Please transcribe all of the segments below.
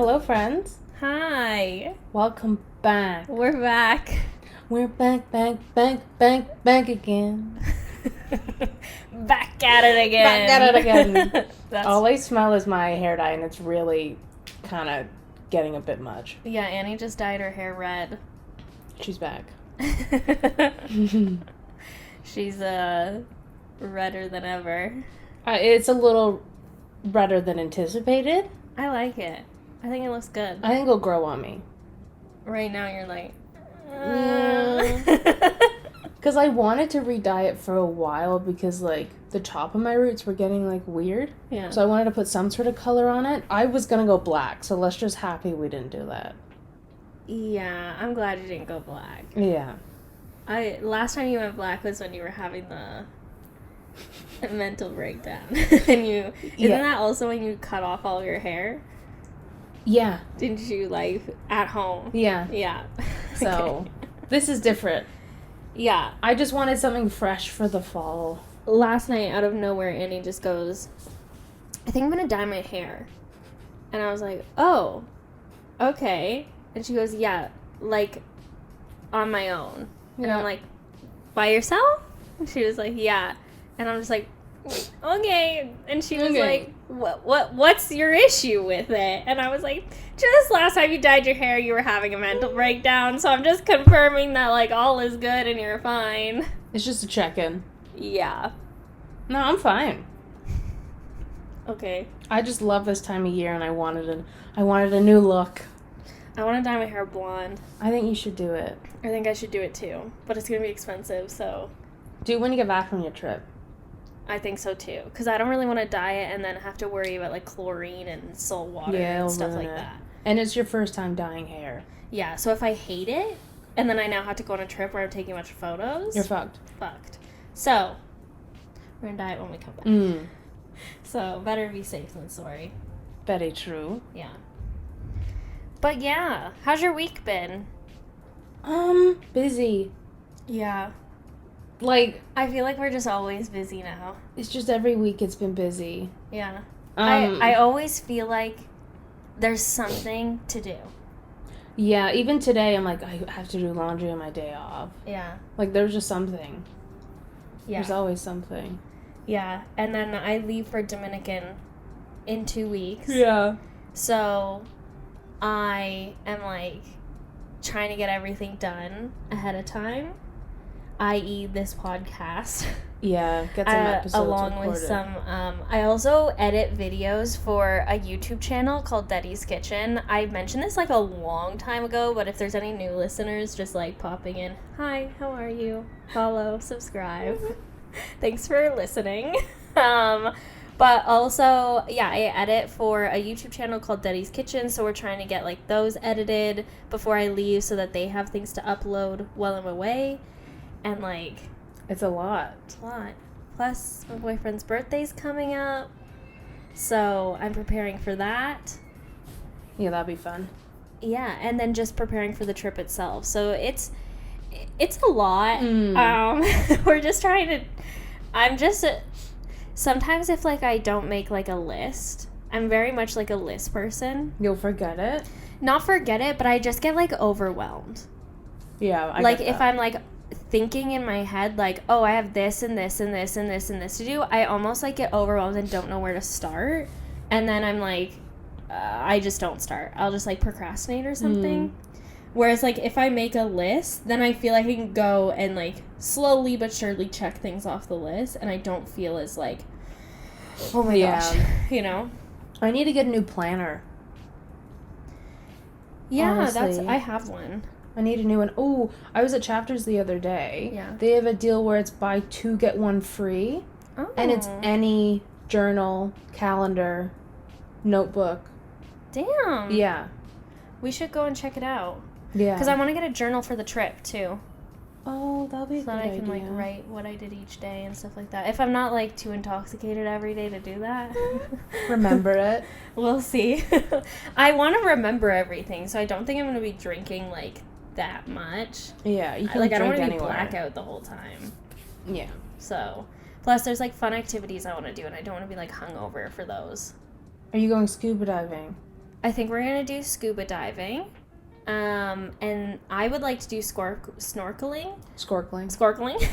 Hello, friends. Hi. Welcome back. We're back. We're back again. Back at it again. Back at it again. That's... All I smell is my hair dye, and it's really kind of getting a bit much. Yeah, Annie just dyed her hair red. She's back. She's redder than ever. It's a little redder than anticipated. I like it. I think it looks good. I think it'll grow on me. Right now you're like... Because I wanted to re-dye it for a while because, like, the top of my roots were getting, like, weird. Yeah. So I wanted to put some sort of color on it. I was going to go black, so let's just happy we didn't do that. Yeah, I'm glad you didn't go black. Yeah. Last time you went black was when you were having the mental breakdown. Isn't that also when you cut off all your hair? Yeah. Didn't you, like, at home? Yeah. Yeah. So, Okay. This is different. Yeah. I just wanted something fresh for the fall. Last night, out of nowhere, Annie just goes, I think I'm going to dye my hair. And I was like, oh, okay. And she goes, yeah, like, on my own. And Yeah. I'm like, by yourself? And she was like, yeah. And I'm just like, okay. And she was like, what's your issue with it? And I was like, just last time you dyed your hair, you were having a mental breakdown. So I'm just confirming that, like, all is good and you're fine. It's just a check-in. Yeah. No, I'm fine. Okay. I just love this time of year, and I wanted a new look. I want to dye my hair blonde. I think you should do it. I think I should do it too. But it's going to be expensive, so... Do it when you get back from your trip. I think so too. Because I don't really want to dye it and then have to worry about, like, chlorine and salt water and stuff like that. And it's your first time dyeing hair. Yeah, so if I hate it, and then I now have to go on a trip where I'm taking a bunch of photos... You're fucked. Fucked. So, we're going to dye it when we come back. So, better be safe than sorry. Very true. Yeah. But yeah, how's your week been? Busy. Yeah. Like, I feel like we're just always busy now. it's just every week it's been busy. Yeah. I always feel like there's something to do. Yeah, even today I'm like, I have to do laundry on my day off. Yeah. Like, there's just something. Yeah. There's always something. Yeah. And then I leave for Dominican in 2 weeks. Yeah. So I am, like, trying to get everything done ahead of time, i.e. this podcast. Yeah, get some episodes along recorded. with some, I also edit videos for a YouTube channel called Daddy's Kitchen. I mentioned this, like, a long time ago, but if there's any new listeners just, like, popping in, hi, how are you? Follow, subscribe. Thanks for listening. But also, yeah, I edit for a YouTube channel called Daddy's Kitchen, so we're trying to get, like, those edited before I leave so that they have things to upload while I'm away. And, like... It's a lot. It's a lot. Plus, my boyfriend's birthday's coming up, so I'm preparing for that. Yeah, that'd be fun. Yeah, and then just preparing for the trip itself. So it's a lot. We're just trying to... I'm just... Sometimes if, like, I don't make, like, a list, I'm very much, like, a list person. You'll forget it? Not forget it, but I just get, like, overwhelmed. Yeah, I like, get if that. I'm, like, thinking in my head, like, oh, I have this and this and this and this and this to do, I almost, like, get overwhelmed and don't know where to start. And then I'm, like, I just don't start. I'll just, like, procrastinate or something. Whereas, like, if I make a list, then I feel like I can go and, like, slowly but surely check things off the list, and I don't feel as, like, oh my gosh, you know? I need to get a new planner. Yeah, Honestly. I have one. I need a new one. Oh, I was at Chapters the other day. Yeah. They have a deal where it's buy 2, get 1 free. Oh. And it's any journal, calendar, notebook. Damn. Yeah. We should go and check it out. Yeah. Because I want to get a journal for the trip, too. Oh, that'll be a So good that I can, idea. like, write what I did each day and stuff like that. If I'm not, like, too intoxicated every day to do that. Remember it. We'll see. I want to remember everything, so I don't think I'm going to be drinking, like, that much. Yeah, you can I don't drink want to be anywhere. blackout the whole time. Yeah. So, plus there's, like, fun activities I want to do, and I don't want to be, like, hungover for those. Are you going scuba diving? I think we're gonna do scuba diving. And I would like to do snorkeling. Snorkeling.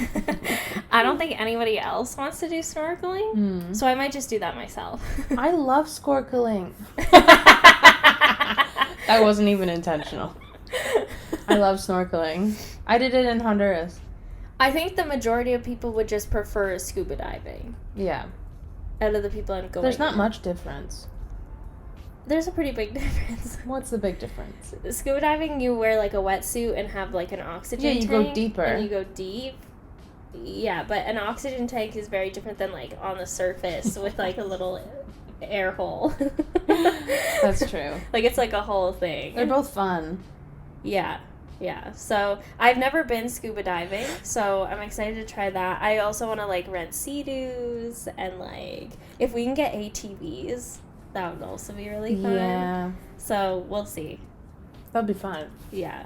I don't think anybody else wants to do snorkeling, so I might just do that myself. I love snorkeling. That wasn't even intentional. I love snorkeling. I did it in Honduras. I think the majority of people would just prefer scuba diving. Yeah. Out of the people I'm going There's not with. much difference. There's a pretty big difference. What's the big difference? Scuba diving, you wear like a wetsuit and have like an oxygen tank. Yeah, you go deeper. And you go deep. Yeah, but an oxygen tank is very different than like on the surface with like a little air hole. That's true. Like it's like a whole thing. They're both fun. Yeah. Yeah. So I've never been scuba diving, so I'm excited to try that. I also want to like rent Sea-Doos and like if we can get ATVs, that would also be really fun. Yeah. So we'll see. That'd be fun. Yeah.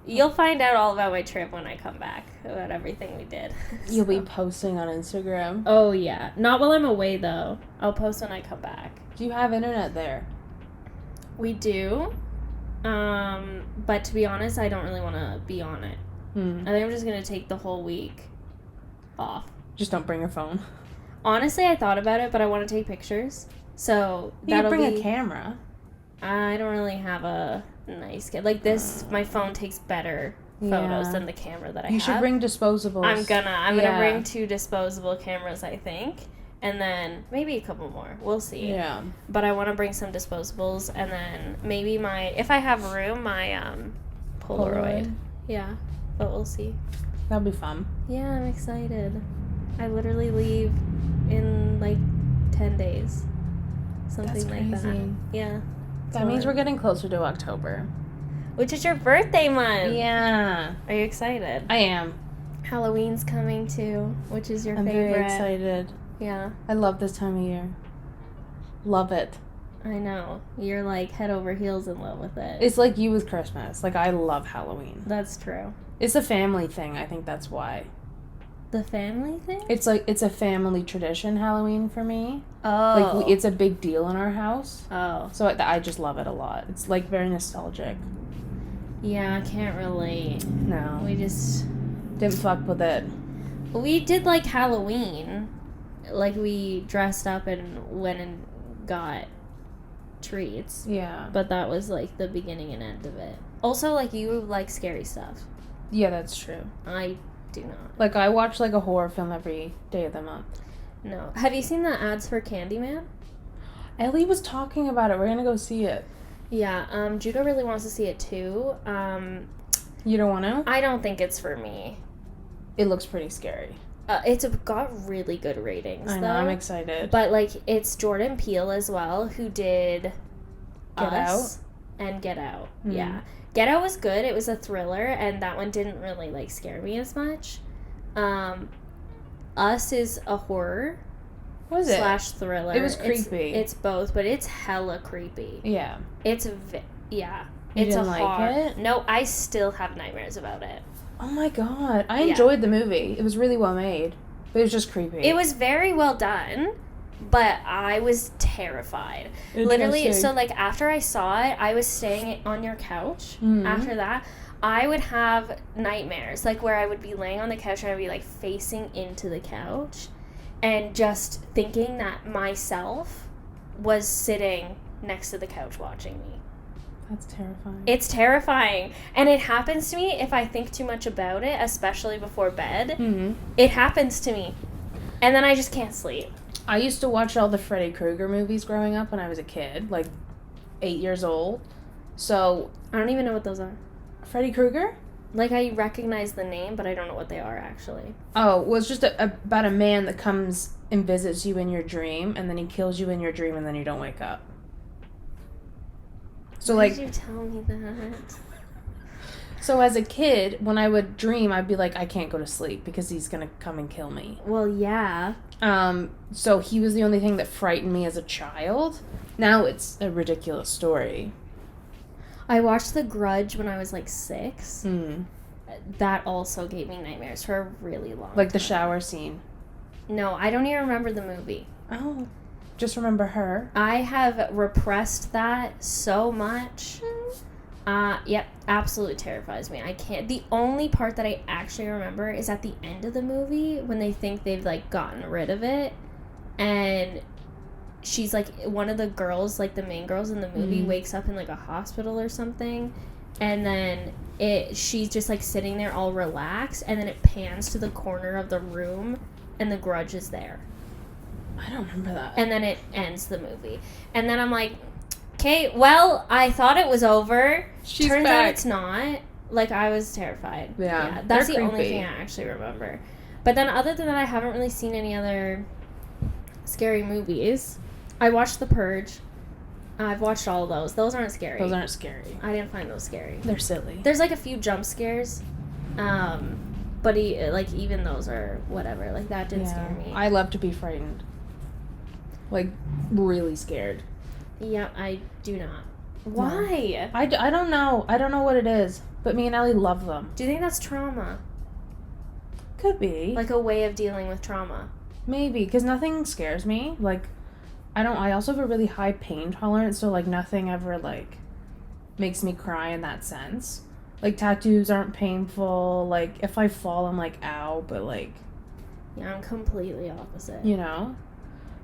You'll find out all about my trip when I come back, about everything we did. You'll be posting on Instagram. Oh, yeah. Not while I'm away, though. I'll post when I come back. Do you have internet there? We do. But to be honest, I don't really want to be on it. I think I'm just going to take the whole week off. Just don't bring your phone. Honestly, I thought about it, but I want to take pictures. So You bring a camera. I don't really have a nice like this. My phone takes better photos than the camera that I have. You should bring disposables. I'm gonna bring 2 disposable cameras, I think, and then maybe a couple more. We'll see. Yeah. But I want to bring some disposables, and then maybe if I have room, my Polaroid. Yeah, but we'll see. That'll be fun. Yeah, I'm excited. I literally leave in like 10 days. Something like that. Yeah. That means we're getting closer to October. Which is your birthday month. Yeah. Are you excited? I am. Halloween's coming too, which is your I'm favorite. very excited. Yeah. I love this time of year. Love it. I know. You're like head over heels in love with it. It's like you with Christmas. Like, I love Halloween. That's true. It's a family thing. I think that's why. The family thing? It's like, it's a family tradition, Halloween, for me. Oh. Like, it's a big deal in our house. Oh. So I just love it a lot. It's, like, very nostalgic. Yeah, I can't relate. No. We just... Didn't fuck with it. We did, like, Halloween. Like, we dressed up and went and got treats. Yeah. But that was, like, the beginning and end of it. Also, like, you like scary stuff. Yeah, that's true. I do not. Like, I watch, like, a horror film every day of the month. No. Have you seen the ads for Candyman? Ellie was talking about it. We're gonna go see it. Yeah, Judah really wants to see it too. You don't want to? I don't think it's for me. It looks pretty scary. It's got really good ratings, I know, though. I'm excited. But, like, it's Jordan Peele as well, who did Get Us and Get Out. Mm-hmm. Yeah. Get Out was good. It was a thriller, and that one didn't really, like, scare me as much. Us is a horror. What is it? / thriller. It was creepy. It's both, but it's hella creepy. Yeah. It's You it's didn't a like horror. it? No, I still have nightmares about it. Oh my god. I enjoyed the movie. It was really well made. But it was just creepy. It was very well done, but I was terrified. Literally, so like after I saw it, I was staying on your couch. Mm-hmm. After that, I would have nightmares, like where I would be laying on the couch and I'd be like facing into the couch and just thinking that myself was sitting next to the couch watching me. That's terrifying. It's terrifying. And it happens to me if I think too much about it, especially before bed. Mm-hmm. It happens to me. And then I just can't sleep. I used to watch all the Freddy Krueger movies growing up when I was a kid, like 8 years old. So, I don't even know what those are. Freddy Krueger? Like, I recognize the name, but I don't know what they are, actually. Oh, well, it's just about a man that comes and visits you in your dream, and then he kills you in your dream, and then you don't wake up. So, Why like... did you tell me that? So, as a kid, when I would dream, I'd be like, I can't go to sleep because he's gonna come and kill me. Well, yeah. So he was the only thing that frightened me as a child. Now it's a ridiculous story. I watched The Grudge when I was, like, 6. Mm. That also gave me nightmares for a really long Like the time. shower scene. No, I don't even remember the movie. Oh. just remember her. I have repressed that so much. Yep, absolutely terrifies me. I can't. The only part that I actually remember is at the end of the movie when they think they've, like, gotten rid of it. And she's, like, one of the girls, like, the main girls in the movie wakes up in, like, a hospital or something. And then she's just, like, sitting there all relaxed. And then it pans to the corner of the room. And the Grudge is there. I don't remember that. And then it ends the movie. And then I'm like, okay, well, I thought it was over. Turns out it's not. Like, I was terrified. Yeah. That's the only thing I actually remember. But then other than that, I haven't really seen any other scary movies. I watched The Purge. I've watched all of those. Those aren't scary. Those aren't scary. I didn't find those scary. They're silly. There's, like, a few jump scares. But like, even those are whatever. Like, that didn't scare me. I love to be frightened. Like, really scared. Yeah, I do not. Why? I don't know. I don't know what it is. But me and Ellie love them. Do you think that's trauma? Could be. Like, a way of dealing with trauma? Maybe. Because nothing scares me. Like, I also have a really high pain tolerance. So, like, nothing ever, like, makes me cry in that sense. Like, tattoos aren't painful. Like, if I fall, I'm like, ow. But, like... Yeah, I'm completely opposite. You know?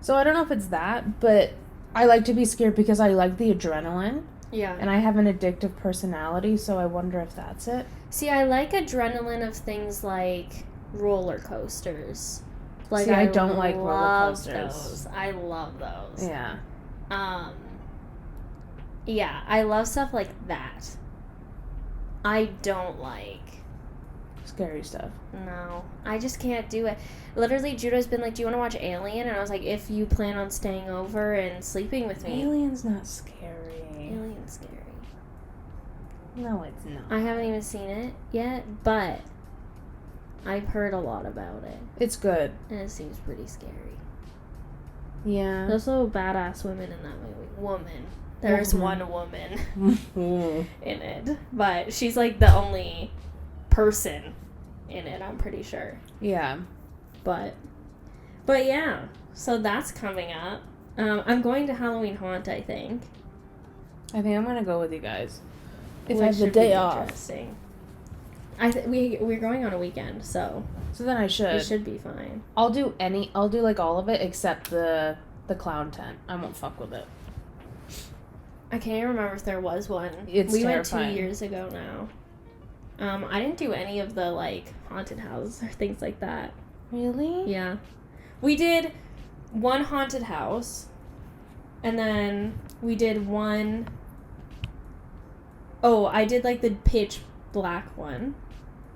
So I don't know if it's that, but I like to be scared because I like the adrenaline. Yeah. And I have an addictive personality, so I wonder if that's it. See, I like adrenaline of things like roller coasters. Like, See, I don't like roller coasters. Those. I love those. Yeah. Yeah, I love stuff like that. I don't like... Scary stuff. No. I just can't do it. Literally, Judah's been like, do you want to watch Alien? And I was like, if you plan on staying over and sleeping with me. Alien's not scary. Alien's scary. No, it's not. I haven't even seen it yet, but I've heard a lot about it. It's good. And it seems pretty scary. Yeah. There's also badass women in that movie. Woman. There's one woman in it. But she's like the only person in it, I'm pretty sure. Yeah. But yeah. So that's coming up. I'm going to Halloween Haunt, I think. I think I'm going to go with you guys. If Which I have the should day be off. Interesting. We're going on a weekend, so then I should. it should be fine. I'll do like all of it except the clown tent. I won't fuck with it. I can't remember if there was one. It's we terrifying. went 2 years ago now. I didn't do any of the, like, haunted houses or things like that. Really? Yeah. We did one haunted house, and then we did one... Oh, I did, like, the pitch black one.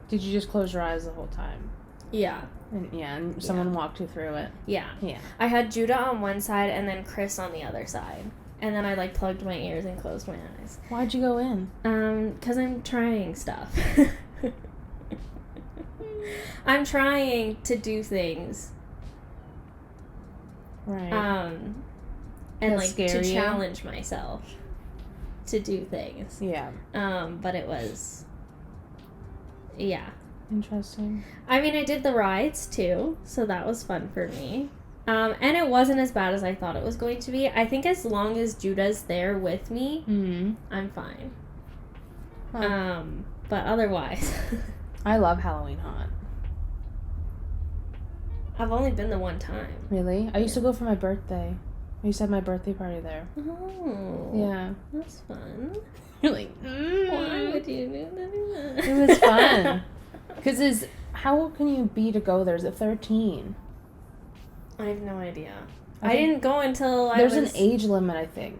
Did you just close your eyes the whole time? Yeah. And someone walked you through it? Yeah. Yeah. I had Judah on one side and then Chris on the other side. And then I, like, plugged my ears and closed my eyes. Why'd you go in? 'Cause I'm trying stuff. I'm trying to do things. Right. And, That's like, to scary. challenge myself to do things. Yeah. But it was... Yeah. Interesting. I mean, I did the rides, too, so that was fun for me. And it wasn't as bad as I thought it was going to be. I think as long as Judah's there with me, I'm fine. Huh. But otherwise... I love Halloween Haunt. I've only been the one time. Really? I used to go for my birthday. I used to have my birthday party there. Oh. Yeah. That's fun. You're like, Why would you do that? It was fun. Because how old can you be to go there? Is it 13? I have no idea. I I didn't go until There's an age limit, I think.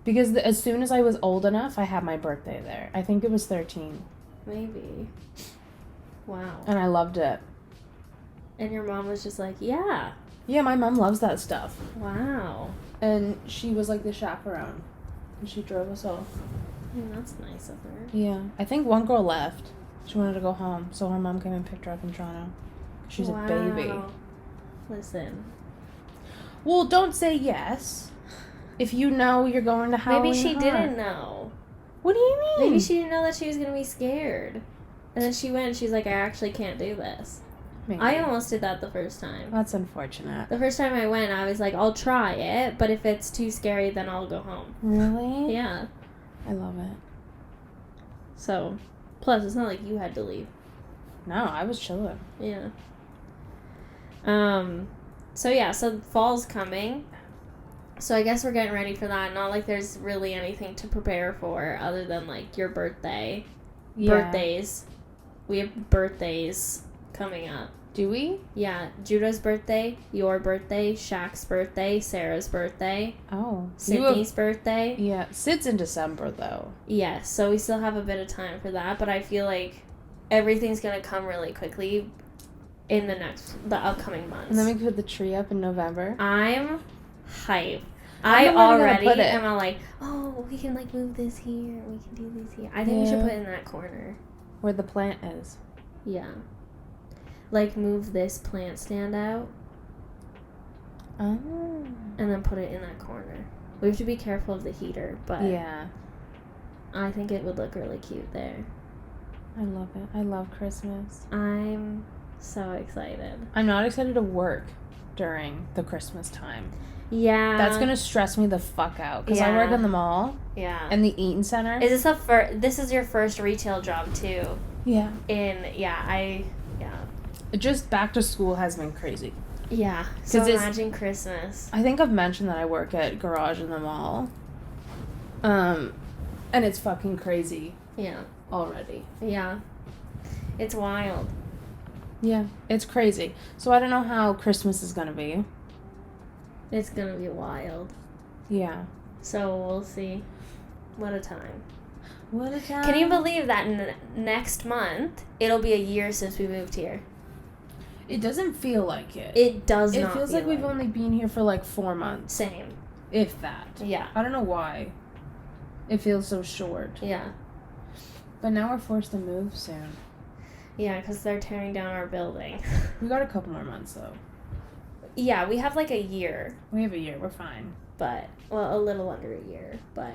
Because as soon as I was old enough, I had my birthday there. I think it was 13. Maybe. Wow. And I loved it. And your mom was just like, yeah. Yeah, my mom loves that stuff. Wow. And she was like the chaperone. And she drove us all. That's nice of her. Yeah. I think one girl left. She wanted to go home. So her mom came and picked her up in Toronto. She's a baby. Listen. Well, don't say yes. If you know you're going to Halloween Maybe she Haunt. didn't know. What do you mean? Maybe she didn't know that she was going to be scared. And then she went and she's like, I actually can't do this. Maybe. I almost did that the first time. That's unfortunate. The first time I went, I was like, I'll try it, but if it's too scary, then I'll go home. Really? Yeah. I love it. So, plus, it's not like you had to leave. No, I was chilling. Yeah. So fall's coming. So I guess we're getting ready for that. Not like there's really anything to prepare for other than, like, your birthday. Yeah. Birthdays. We have birthdays coming up. Do we? Yeah. Judah's birthday, your birthday, Shaq's birthday, Sarah's birthday, Oh. Sydney's birthday. Yeah. Sid's in December, though. Yes, so we still have a bit of time for that, but I feel like everything's going to come really quickly in the upcoming months. And then we could put the tree up in November. I'm hyped. I I don't know where we're gonna already put it. am all like, oh, we can like move this here, we can do this here. I think we should Yeah. put it in that corner. Where the plant is. Yeah. Like move this plant stand out Oh. and then put it in that corner. We have to be careful of the heater, but Yeah. I think it would look really cute there. I love it. I love Christmas. I'm so excited. I'm not excited to work during the Christmas time. Yeah. That's going to stress me the fuck out. Because I work Yeah. in the mall Yeah. and the Eaton Center. Is this this is your first retail job too? Yeah. Just back to school has been crazy. Yeah. So 'Cause imagine Christmas. I think I've mentioned that I work at Garage in the mall. And it's fucking crazy Yeah. already. Yeah. It's wild. Yeah, it's crazy. So I don't know how Christmas is going to be. It's gonna be wild. Yeah. So we'll see. What a time. What a time. Can you believe that next month it'll be a year since we moved here? It doesn't feel like it. It does It not feels feel like we've only been here for like 4 months. Same. If that. Yeah. I don't know why. It feels so short. Yeah. But now we're forced to move soon. Yeah, because they're tearing down our building. We got a couple more months though. Yeah, we have like a year, We have a year. We're fine. but, well, a little under a year, but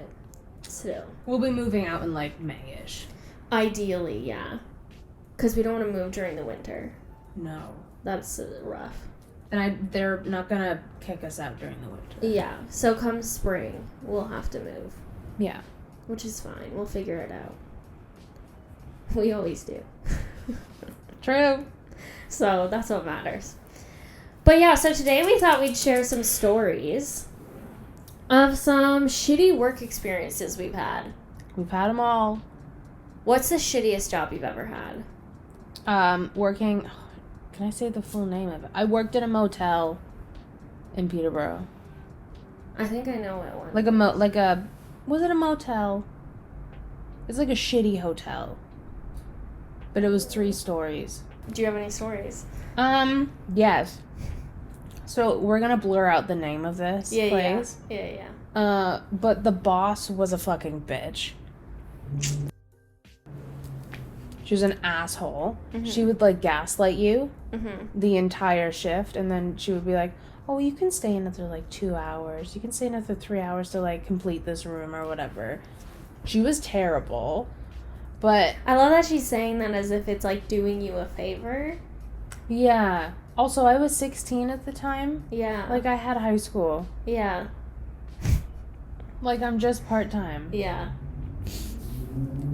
still. We'll be moving out in like May-ish. Ideally, yeah. Because we don't want to move during the winter. No. That's rough. And they're not gonna kick us out during the winter. Yeah, so come spring, we'll have to move. Yeah. Which is fine. We'll figure it out. We always do. True. So that's what matters. But yeah, so today we thought we'd share some stories of some shitty work experiences we've had. We've had them all. What's the shittiest job you've ever had? Working. Can I say the full name of it? I worked at a motel in Peterborough. I think I know what one. Was it a motel? It's like a shitty hotel. But it was 3 stories. Do you have any stories? Yes. So we're gonna blur out the name of this place. Yeah. But the boss was a fucking bitch. She was an asshole. Mm-hmm. She would like gaslight you Mm-hmm. the entire shift, and then she would be like, oh, you can stay another like 2 hours. You can stay another 3 hours to like complete this room or whatever. She was terrible. But I love that she's saying that as if it's like doing you a favor. yeah. Also, I was 16 at the time. Yeah. Like, I had high school. Yeah. Like, I'm just part-time. Yeah.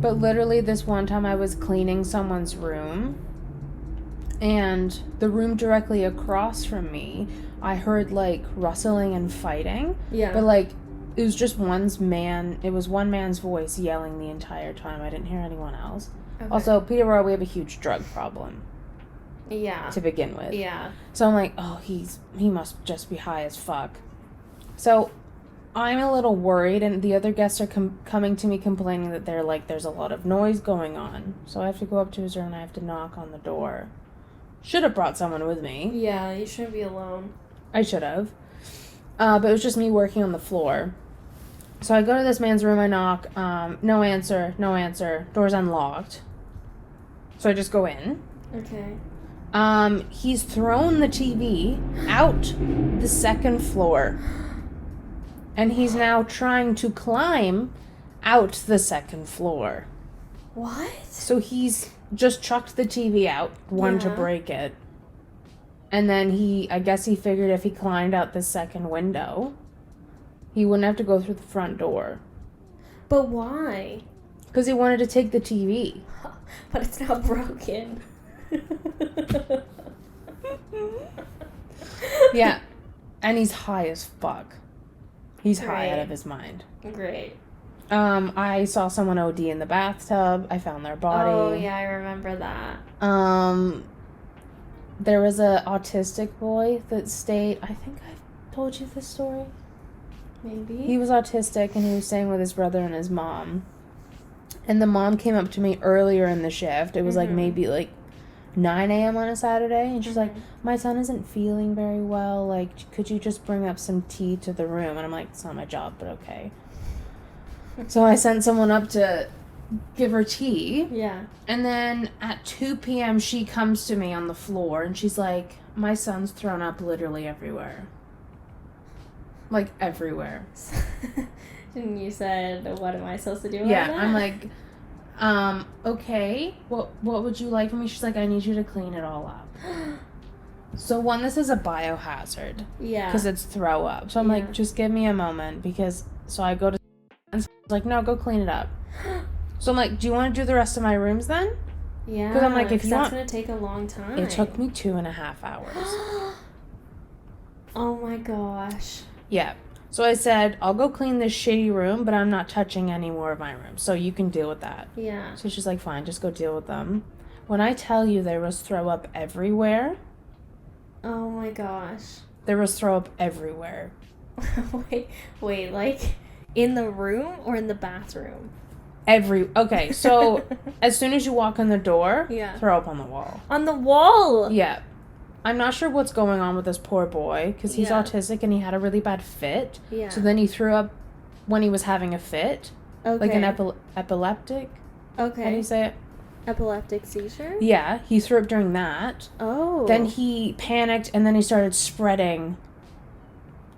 But literally this one time I was cleaning someone's room, and the room directly across from me, I heard like rustling and fighting. Yeah. But like it was just one man's voice yelling the entire time. I didn't hear anyone else. Okay. Also, Peterborough, we have a huge drug problem Yeah. to begin with. Yeah. So I'm like, oh, he must just be high as fuck. So I'm a little worried, and the other guests are coming to me complaining that there's a lot of noise going on. So I have to go up to his room and I have to knock on the door. Should have brought someone with me. Yeah, you shouldn't be alone. I should have. But it was just me working on the floor. So I go to this man's room, I knock, no answer, door's unlocked. So I just go in. Okay. He's thrown the TV out the second floor. And he's now trying to climb out the second floor. What? So he's just chucked the TV out, one to Yeah. break it, And then I guess he figured if he climbed out the second window, he wouldn't have to go through the front door. But why? Because he wanted to take the TV. But it's not broken. Yeah. And he's high as fuck. He's high Great. out of his mind. Great. I saw someone OD in the bathtub. I found their body. Oh, yeah, I remember that. There was a autistic boy that stayed. I think I told you this story. Maybe. He was autistic and he was staying with his brother and his mom. And the mom came up to me earlier in the shift. It was like maybe like 9 a.m. on a Saturday. And she's like, my son isn't feeling very well. Like, could you just bring up some tea to the room? And I'm like, it's not my job, but okay. So I sent someone up to give her tea. Yeah. And then at 2 p.m. she comes to me on the floor and she's like, my son's thrown up literally everywhere. Like, everywhere. And you said, what am I supposed to do about that? I'm like, okay, what would you like from me? She's like, I need you to clean it all up. So one, this is a biohazard. Yeah. Because it's throw up. So I'm like, just give me a moment because, so I go to, and like, no, go clean it up. So I'm like, do you want to do the rest of my rooms then? Yeah. Because I'm like, if you that's want, going to take a long time. it took me 2.5 hours. Oh my gosh. Yeah. So I said, I'll go clean this shitty room, but I'm not touching any more of my rooms. So you can deal with that. Yeah. So she's like, fine, just go deal with them. When I tell you there was throw up everywhere. Oh my gosh. There was throw up everywhere. wait, like in the room or in the bathroom? Okay, so as soon as you walk in the door, throw up on the wall. On the wall? Yeah. I'm not sure what's going on with this poor boy, because he's autistic and he had a really bad fit. Yeah. So then he threw up when he was having a fit. Okay. Like an epileptic. Okay. How do you say it? Epileptic seizure? Yeah, he threw up during that. Oh. Then he panicked and then he started spreading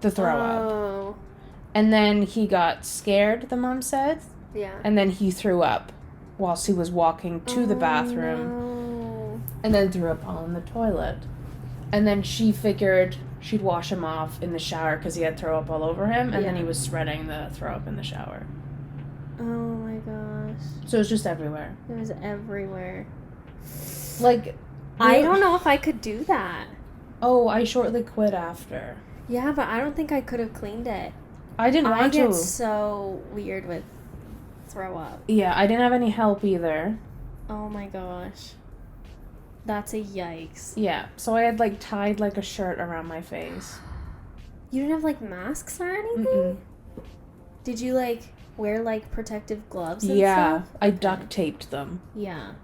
the throw up. Oh. And then he got scared, the mom said. Yeah. And then he threw up whilst he was walking to the bathroom. No. And then threw up all in the toilet. And then she figured she'd wash him off in the shower because he had throw up all over him. And then he was spreading the throw up in the shower. Oh my gosh. So it was just everywhere. It was everywhere. Like, I don't know if I could do that. Oh, I shortly quit after. Yeah, but I don't think I could have cleaned it. I didn't want to. I get so weird with throw up. Yeah, I didn't have any help either. Oh my gosh. That's a yikes. Yeah, so I had like tied like a shirt around my face. You didn't have like masks or anything? Mm-mm. Did you like wear like protective gloves and Yeah, stuff? I duct taped them. Yeah.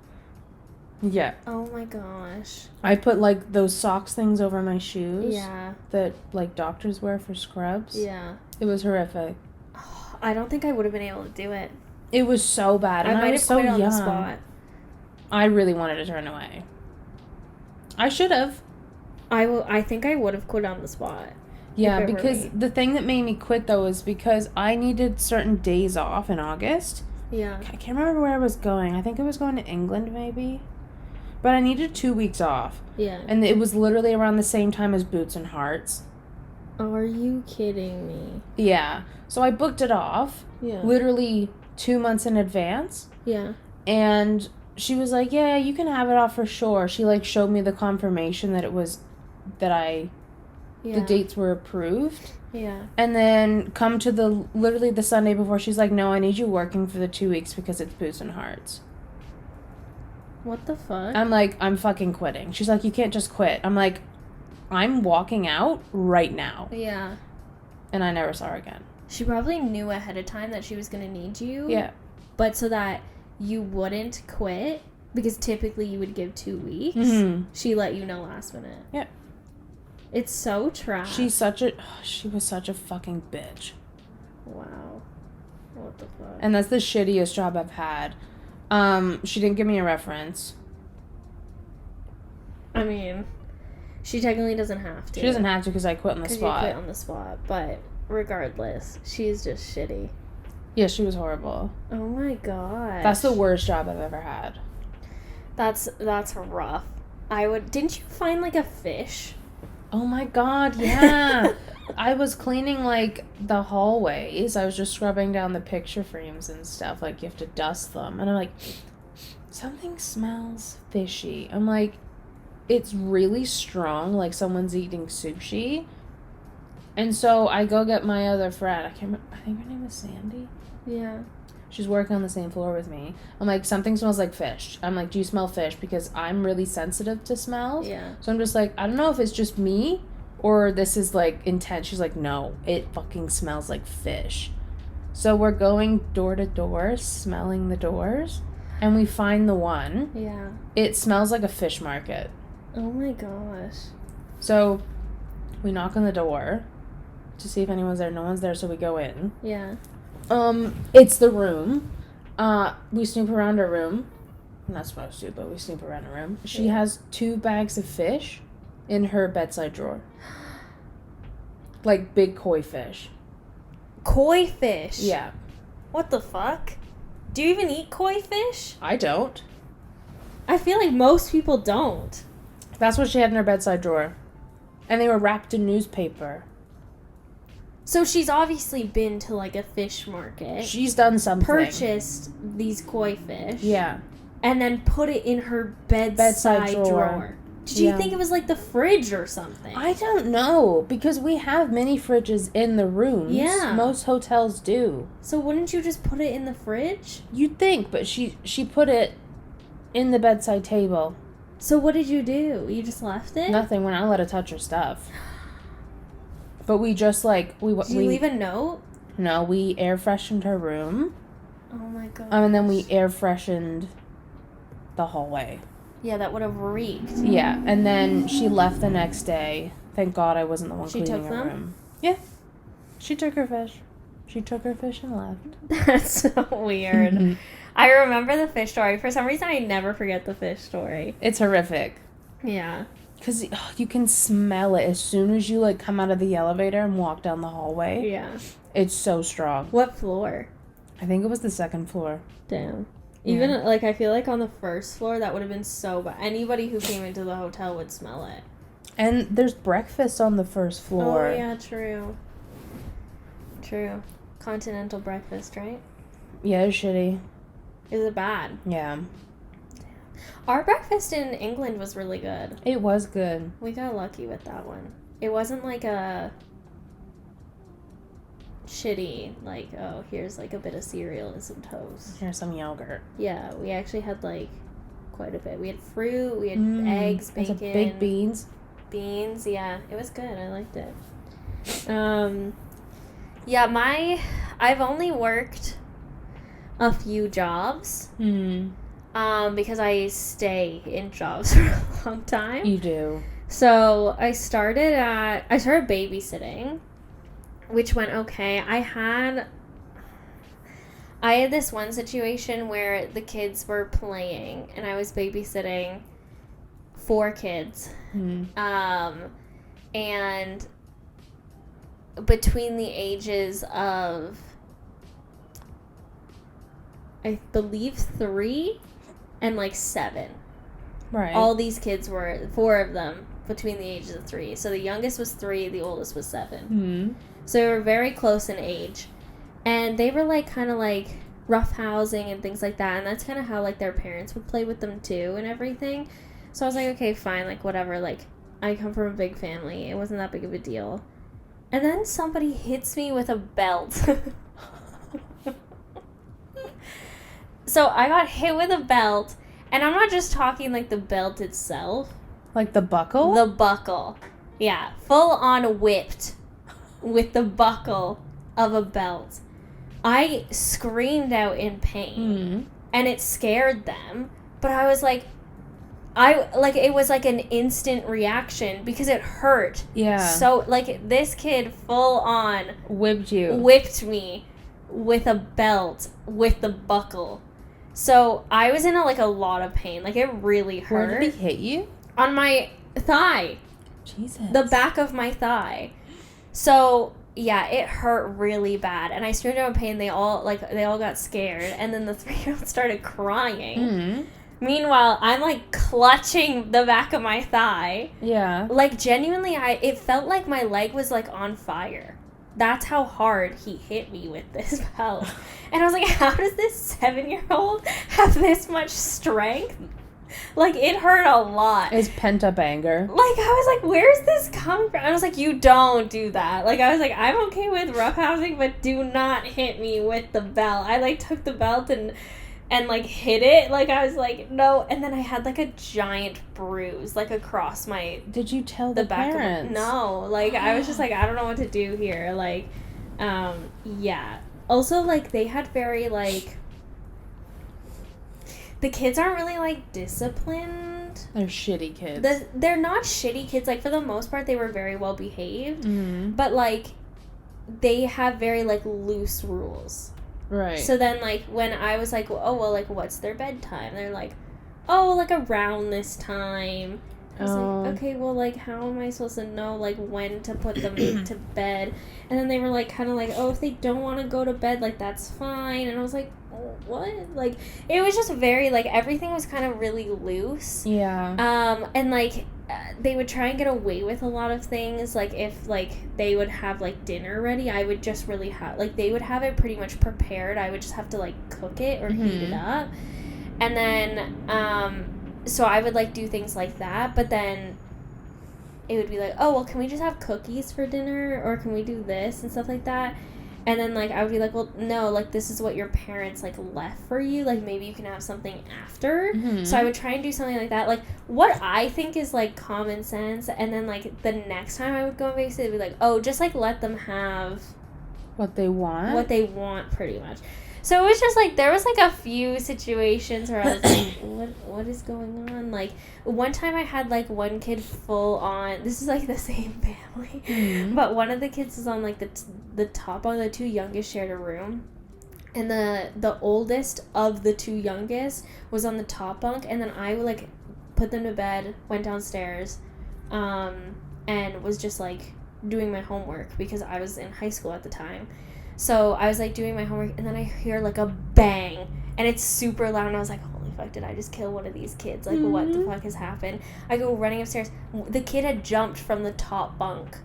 Yeah. Oh my gosh. I put like those socks things over my shoes. Yeah. That like doctors wear for scrubs. Yeah. It was horrific. I don't think I would have been able to do it. It was so bad, and I was so young. On the spot. I really wanted to turn away. I should have. I think I would have quit on the spot. Yeah, because the thing that made me quit though is because I needed certain days off in August. Yeah. I can't remember where I was going. I think I was going to England maybe. But I needed 2 weeks off. Yeah. And it was literally around the same time as Boots and Hearts. Are you kidding me? Yeah. So I booked it off. Yeah. Literally 2 months in advance. Yeah. And she was like, yeah, you can have it off for sure. She like showed me the confirmation that it was the dates were approved. Yeah. And then come to literally the Sunday before, she's like, no, I need you working for the 2 weeks because it's Boots and Hearts. What the fuck? I'm like, I'm fucking quitting. She's like, you can't just quit. I'm like, I'm walking out right now. Yeah. And I never saw her again. She probably knew ahead of time that she was going to need you. Yeah. But so that you wouldn't quit, because typically you would give 2 weeks, she let you know last minute. Yeah. It's so trash. She was such a fucking bitch. Wow. What the fuck? And that's the shittiest job I've had. She didn't give me a reference. I mean, she technically doesn't have to. She doesn't have to because I quit on the spot. You quit on the spot, but regardless, she's just shitty. Yeah, she was horrible. Oh my god. That's the worst job I've ever had. That's rough. Didn't you find like a fish Oh my god, yeah. I was cleaning like the hallways. I was just scrubbing down the picture frames and stuff. Like you have to dust them. And I'm like, something smells fishy. I'm like, it's really strong, like someone's eating sushi. And so I go get my other friend. I think her name is Sandy. Yeah. She's working on the same floor with me. I'm like, something smells like fish. I'm like, do you smell fish? Because I'm really sensitive to smells. Yeah. So I'm just like, I don't know if it's just me or this is like intense. She's like, no, it fucking smells like fish. So we're going door to door, smelling the doors, and we find the one. Yeah. It smells like a fish market. Oh my gosh. So we knock on the door to see if anyone's there. No one's there, so we go in. Yeah. It's the room. We snoop around her room. I'm not supposed to, but we snoop around her room. She has 2 bags of fish in her bedside drawer. Like big koi fish. Koi fish? Yeah. What the fuck? Do you even eat koi fish? I don't. I feel like most people don't. That's what she had in her bedside drawer. And they were wrapped in newspaper. So she's obviously been to like a fish market. She's done something. Purchased these koi fish. Yeah. And then put it in her bedside drawer. Did you think it was like the fridge or something? I don't know. Because we have mini fridges in the rooms. Yeah. Most hotels do. So wouldn't you just put it in the fridge? You'd think, but she put it in the bedside table. So what did you do? You just left it? Nothing. We're not allowed to touch her stuff. But we just like Did you leave a note? No, we air freshened her room. Oh my god. And then we air freshened the hallway. Yeah, that would have reeked. Yeah, and then she left the next day. Thank God I wasn't the one cleaning her room. Yeah. She took her fish. She took her fish and left. That's so weird. I remember the fish story. For some reason, I never forget the fish story. It's horrific. Yeah. Because you can smell it as soon as you, like, come out of the elevator and walk down the hallway. Yeah. It's so strong. What floor? I think it was the 2nd floor. Damn. Even, like, I feel like on the 1st floor, that would have been so bad. Anybody who came into the hotel would smell it. And there's breakfast on the 1st floor. Oh, yeah, true. True. Continental breakfast, right? Yeah, it's shitty. Is it bad? Yeah. Our breakfast in England was really good. It was good. We got lucky with that one. It wasn't like a shitty, like, oh, here's like a bit of cereal and some toast. Here's some yogurt. Yeah, we actually had like quite a bit. We had fruit, we had eggs, bacon. Baked beans. Beans, yeah. It was good. I liked it. Yeah, I've only worked a few jobs. Because I stay in jobs for a long time. You do. So I started babysitting, which went okay. I had this one situation where the kids were playing and I was babysitting 4 kids. And between the ages of, I believe 3 and like 7. Right. All these kids were 4 of them between the ages of 3. So the youngest was 3, the oldest was 7. So they were very close in age. And they were like kind of like roughhousing and things like that. And that's kind of how like their parents would play with them too and everything. So I was like, okay, fine, like whatever. Like I come from a big family. It wasn't that big of a deal. And then somebody hits me with a belt. So I got hit with a belt, and I'm not just talking like the belt itself. Like the buckle? The buckle. Yeah, full on whipped with the buckle of a belt. I screamed out in pain, and it scared them, but I was like, it was like an instant reaction because it hurt. Yeah. So, like, this kid full on whipped me with a belt with the buckle. So I was in a lot of pain. Like, it really hurt. Where did he hit you? On my thigh. Jesus. The back of my thigh. So yeah, it hurt really bad. And I screamed out in pain. They all got scared. And then the 3-year-old started crying. Meanwhile, I'm like clutching the back of my thigh. Yeah. Like genuinely, it felt like my leg was like on fire. That's how hard he hit me with this belt. And I was like, how does this 7-year-old have this much strength? Like, it hurt a lot. It's pent up anger. Like, I was like, where's this coming from? I was like, you don't do that. Like, I was like, I'm okay with roughhousing, but do not hit me with the belt. I, like, took the belt and like, hit it. Like, I was like, no. And then I had, like, a giant bruise, like, across my... Did you tell the back parents? No. Like, I was just like, I don't know what to do here. Like, yeah. Also, like, they had very, like... The kids aren't really, like, disciplined. They're shitty kids. They're not shitty kids. Like, for the most part, they were very well behaved. Mm-hmm. But, like, they have very, like, loose rules. Right. So then, like, when I was like, oh, well, like, what's their bedtime? They're like, oh, like, around this time. I was like, okay, well, like, how am I supposed to know, like, when to put them to bed? And then they were, like, kind of like, oh, if they don't want to go to bed, like, that's fine. And I was like, oh, what? Like, it was just very, like, everything was kind of really loose. Yeah. And, like, they would try and get away with a lot of things. Like, if, like, they would have, like, dinner ready, I would just really have, like, they would have it pretty much prepared. I would just have to, like, cook it or heat it up. And then, so I would, like, do things like that, but then it would be like, oh, well, can we just have cookies for dinner, or can we do this, and stuff like that, and then, like, I would be like, well, no, like, this is what your parents, like, left for you, like, maybe you can have something after, so I would try and do something like that, like, what I think is, like, common sense, and then, like, the next time I would go and babysit, it'd be like, oh, just, like, let them have what they want, pretty much. So it was just, like, there was, like, a few situations where I was like, what is going on? Like, one time I had, like, one kid full on, this is, like, the same family, but one of the kids was on, like, the top bunk, the two youngest shared a room, and the oldest of the two youngest was on the top bunk, and then I, like, put them to bed, went downstairs, and was just, like, doing my homework, because I was in high school at the time. So I was, like, doing my homework, and then I hear, like, a bang, and it's super loud, and I was like, holy fuck, did I just kill one of these kids? Like, what the fuck has happened? I go running upstairs. The kid had jumped from the top bunk.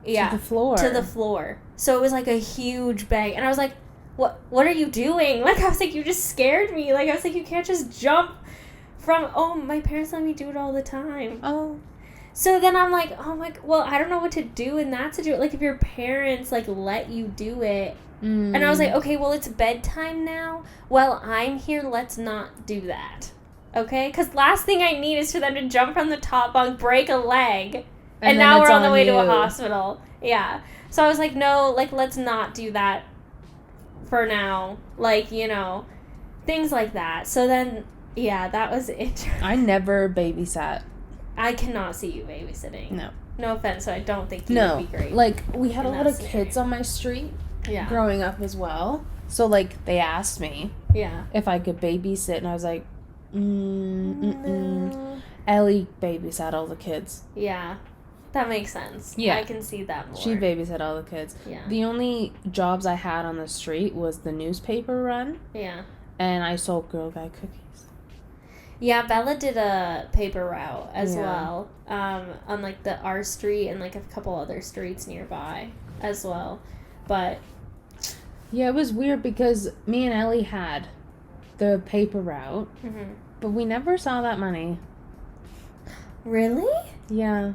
Yeah. To the floor. To the floor. So it was, like, a huge bang, and I was like, what are you doing? Like, I was like, you just scared me. Like, I was like, you can't just jump from, oh, my parents let me do it all the time. Oh. So then I'm like, oh my, well, I don't know what to do in that situation. Like, if your parents, like, let you do it. And I was like, okay, well, it's bedtime now. Well, I'm here. Let's not do that. Okay? Because last thing I need is for them to jump from the top bunk, break a leg. And now we're on the way to a hospital. Yeah. So I was like, no, like, let's not do that for now. Like, you know, things like that. So then, yeah, that was it. I never babysat. I cannot see you babysitting. No. No offense, so I don't think you would be great. Like, we had a lot of kids on my street growing up as well. So, like, they asked me if I could babysit, and I was like, No. Ellie babysat all the kids. Yeah. That makes sense. Yeah. I can see that more. She babysat all the kids. Yeah. The only jobs I had on the street was the newspaper run. Yeah. And I sold Girl Guide cookies. Yeah, Bella did a paper route as well, on, like, the R Street and, like, a couple other streets nearby as well, but... Yeah, it was weird because me and Ellie had the paper route, but we never saw that money. Really? Yeah.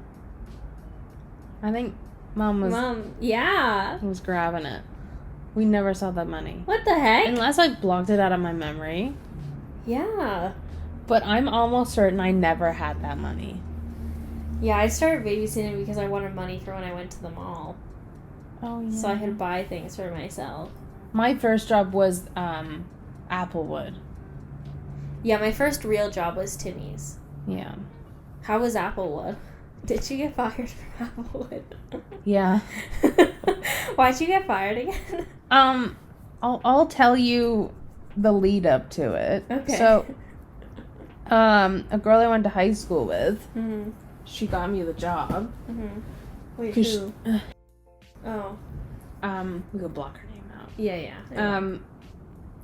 I think Mom was grabbing it. We never saw that money. What the heck? Unless I blocked it out of my memory. Yeah. But I'm almost certain I never had that money. Yeah, I started babysitting because I wanted money for when I went to the mall. Oh, yeah. So I could buy things for myself. My first job was Applewood. Yeah, my first real job was Timmy's. Yeah. How was Applewood? Did you get fired from Applewood? Yeah. Why'd you get fired again? I'll tell you the lead up to it. Okay. So, a girl I went to high school with, she got me the job. Wait, who? Oh. We could block her name out. Yeah.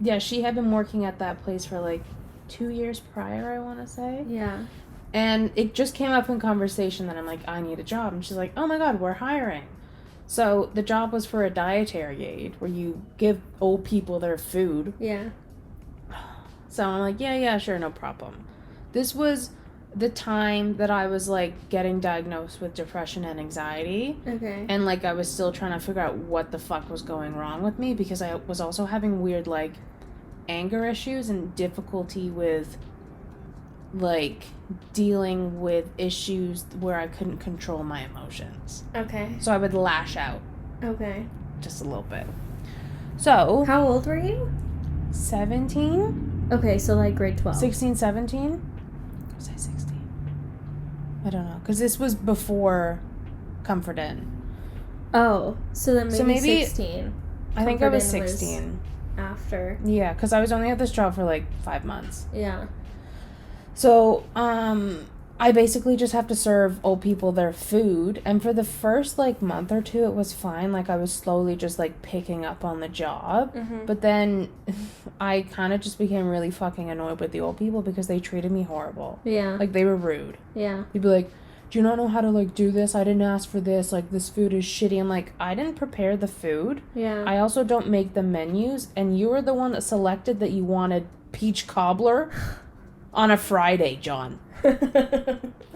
Yeah, she had been working at that place for, like, 2 years prior, I want to say. Yeah. And it just came up in conversation that I'm like, I need a job. And she's like, oh my God, we're hiring. So the job was for a dietary aid where you give old people their food. Yeah. So I'm like, yeah, sure, no problem. This was the time that I was like getting diagnosed with depression and anxiety. Okay. And like I was still trying to figure out what the fuck was going wrong with me because I was also having weird like anger issues and difficulty with like dealing with issues where I couldn't control my emotions. Okay. So I would lash out Okay. just a little bit. So How old were you? 17? Okay, so like grade 12. 16, 17? Was I 16? I don't know. Because this was before Comfort Inn. Oh, so then maybe, So maybe 16. I think I was Comfort Inn 16. After. Yeah, because I was only at this job for like 5 months. Yeah. So, I basically just have to serve old people their food. And for the first like month or two, it was fine. Like I was slowly just like picking up on the job. Mm-hmm. But then I kind of just became really fucking annoyed with the old people because they treated me horrible. Yeah. Like they were rude. Yeah. They'd be like, do you not know how to like do this? I didn't ask for this. Like this food is shitty. I'm like, I didn't prepare the food. Yeah. I also don't make the menus. And you were the one that selected that you wanted peach cobbler on a Friday, John.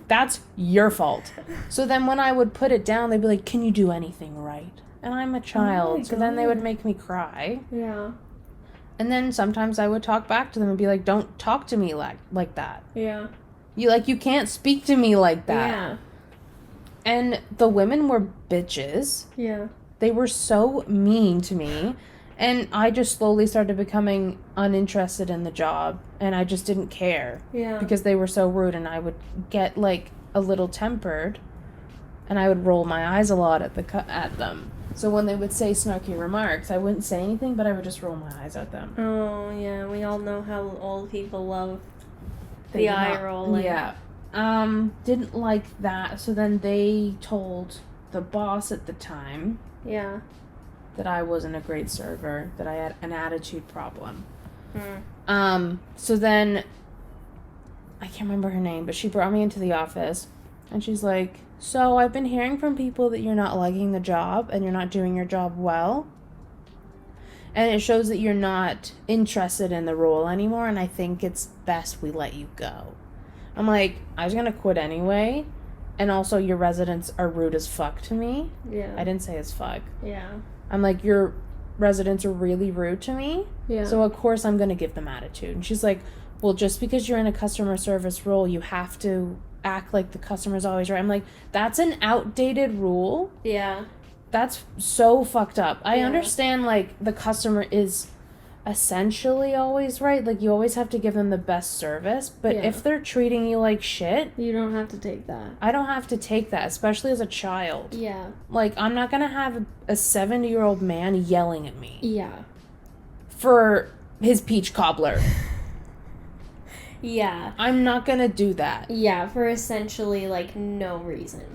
That's your fault. So then when I would put it down, they'd be like, can you do anything right? And I'm a child. So then they would make me cry. Yeah. And then sometimes I would talk back to them and be like, don't talk to me like that. Yeah. You can't speak to me like that. Yeah. And the women were bitches. Yeah. They were so mean to me. And I just slowly started becoming uninterested in the job. And I just didn't care. Yeah. Because they were so rude. And I would get, like, a little tempered. And I would roll my eyes a lot at them. So when they would say snarky remarks, I wouldn't say anything, but I would just roll my eyes at them. Oh, yeah. We all know how old people love the eye rolling. Yeah. Didn't like that. So then they told the boss at the time. Yeah. That I wasn't a great server, that I had an attitude problem. So then, I can't remember her name, but she brought me into the office, and she's like, so I've been hearing from people that you're not liking the job, and you're not doing your job well, and it shows that you're not interested in the role anymore, and I think it's best we let you go. I'm like, I was gonna quit anyway, and also your residents are rude as fuck to me. Yeah. I didn't say as fuck. Yeah. I'm like, your residents are really rude to me. Yeah. So, of course, I'm going to give them attitude. And she's like, well, just because you're in a customer service role, you have to act like the customer's always right. I'm like, that's an outdated rule. Yeah. That's so fucked up. I Yeah. understand, like, the customer is essentially always right. Like, you always have to give them the best service. But Yeah. if they're treating you like shit, You don't have to take that. I don't have to take that, especially as a child. Yeah. Like, I'm not going to have a 70-year-old man yelling at me Yeah. for his peach cobbler. Yeah. I'm not going to do that. Yeah, for essentially, like, no reason.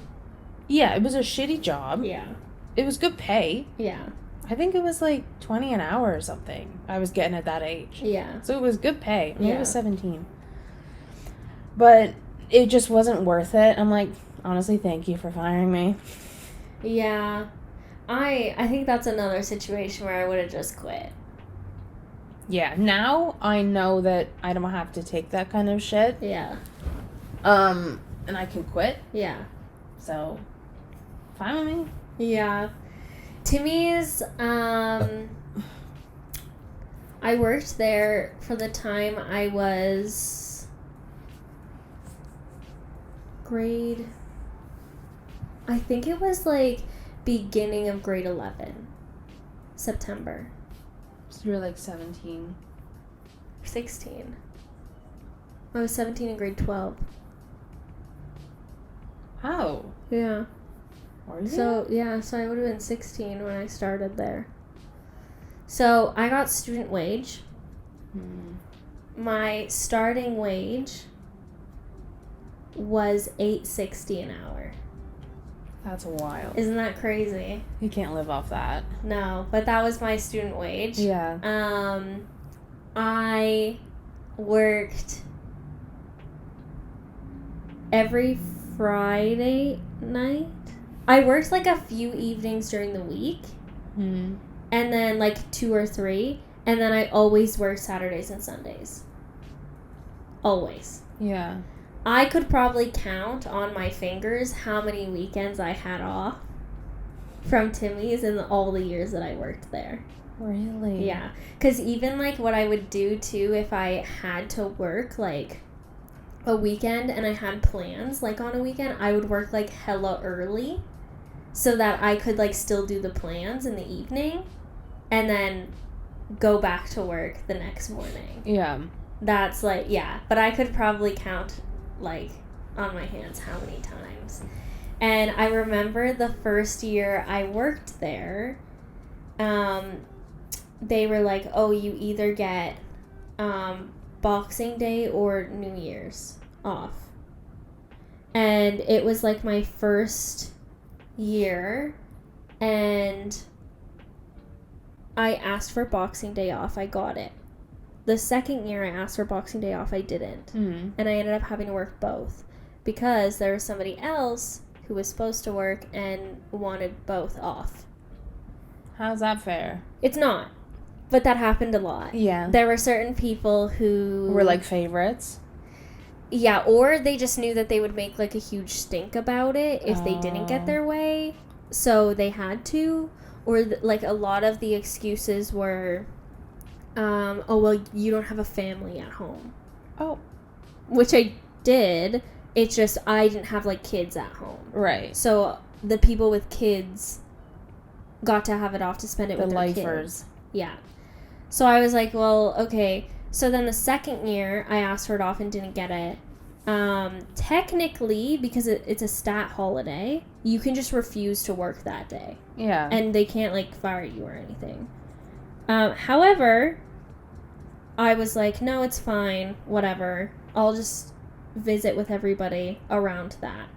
Yeah, it was a shitty job. Yeah. It was good pay. Yeah. I think it was like 20 an hour or something I was getting at that age. Yeah. So it was good pay. I mean, Yeah. I was 17. But it just wasn't worth it. I'm like, honestly, thank you for firing me. Yeah. I think that's another situation where I would have just quit. Yeah, now I know that I don't have to take that kind of shit. Yeah. And I can quit. Yeah. So, fine with me. Yeah. Timmy's, I worked there for the time I was I think it was like beginning of grade 11. September. So you were like 17. 16. I was 17 in grade 12. How? Yeah. Are you? So I would have been 16 when I started there. So I got student wage. My starting wage was $8.60 an hour. That's wild. Isn't that crazy? You can't live off that. No, but that was my student wage. Yeah. I worked every Friday night. I worked like a few evenings during the week. Mm-hmm. And then like 2 or 3. And then I always worked Saturdays and Sundays. Always. Yeah. I could probably count on my fingers how many weekends I had off from Timmy's in all the years that I worked there. Really? Yeah. Because even, like, what I would do, too, if I had to work, like, a weekend and I had plans, like, on a weekend, I would work, like, hella early so that I could, like, still do the plans in the evening and then go back to work the next morning. Yeah. That's, like, yeah. But I could probably count, like, on my hands how many times. And I remember the first year I worked there, they were like, oh, you either get Boxing Day or New Year's off. And it was like my first year, and I asked for Boxing Day off. I got it. The second year I asked for Boxing Day off, I didn't. Mm-hmm. And I ended up having to work both because there was somebody else who was supposed to work and wanted both off. How's that fair? It's not. But that happened a lot. Yeah. There were certain people who were like favorites. Yeah, or they just knew that they would make like a huge stink about it if they didn't get their way. So they had to. Or like a lot of the excuses were, oh, well, you don't have a family at home. Oh. Which I did. It's just I didn't have like kids at home. Right. So the people with kids got to have it off to spend it with their kids. Yeah. So I was like, well, okay. So then the second year, I asked for it off and didn't get it. Technically, because it's a stat holiday, you can just refuse to work that day. Yeah. And they can't, like, fire you or anything. However, I was like, no, it's fine. Whatever. I'll just visit with everybody around that.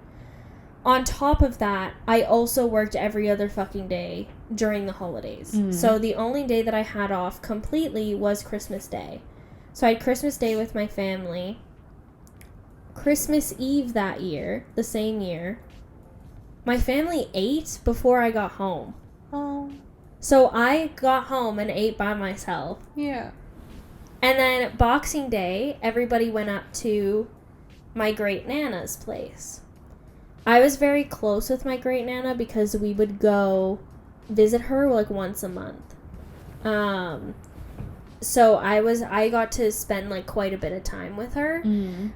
On top of that, I also worked every other fucking day during the holidays. Mm. So the only day that I had off completely was Christmas Day. So I had Christmas Day with my family. Christmas Eve that year, the same year, my family ate before I got home. Oh. So I got home and ate by myself. Yeah. And then Boxing Day, everybody went up to my great Nana's place. I was very close with my great Nana because we would go visit her like once a month. So I got to spend like quite a bit of time with her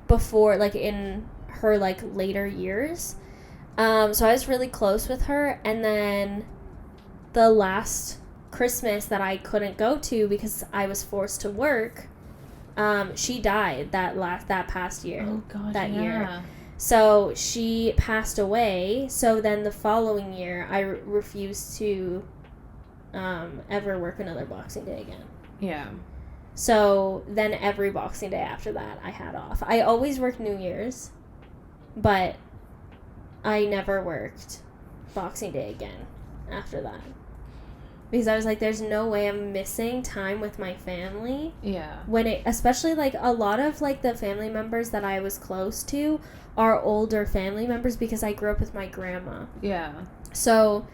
before, like in her like later years. So I was really close with her, and then the last Christmas that I couldn't go to because I was forced to work, she died that past year. Oh God, that yeah. year. So she passed away. So then the following year, I refused to ever work another Boxing Day again. Yeah. So then every Boxing Day after that, I had off. I always worked New Year's, but I never worked Boxing Day again after that. Because I was like, there's no way I'm missing time with my family. Yeah. Especially like a lot of like the family members that I was close to are older family members because I grew up with my grandma. Yeah. So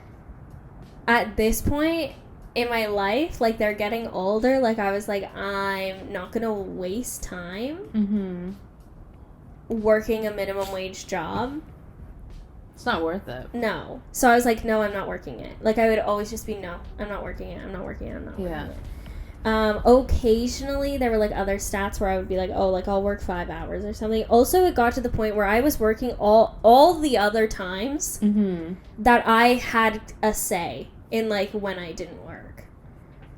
at this point in my life, like they're getting older, like I was like, I'm not gonna waste time working a minimum wage job. It's not worth it. No. So I was like, no, I'm not working it. Like I would always just be, no, I'm not working it. I'm not working it. I'm not working it. Occasionally there were like other stats where I would be like, oh, like I'll work 5 hours or something. Also, it got to the point where I was working all the other times that I had a say in like when I didn't work.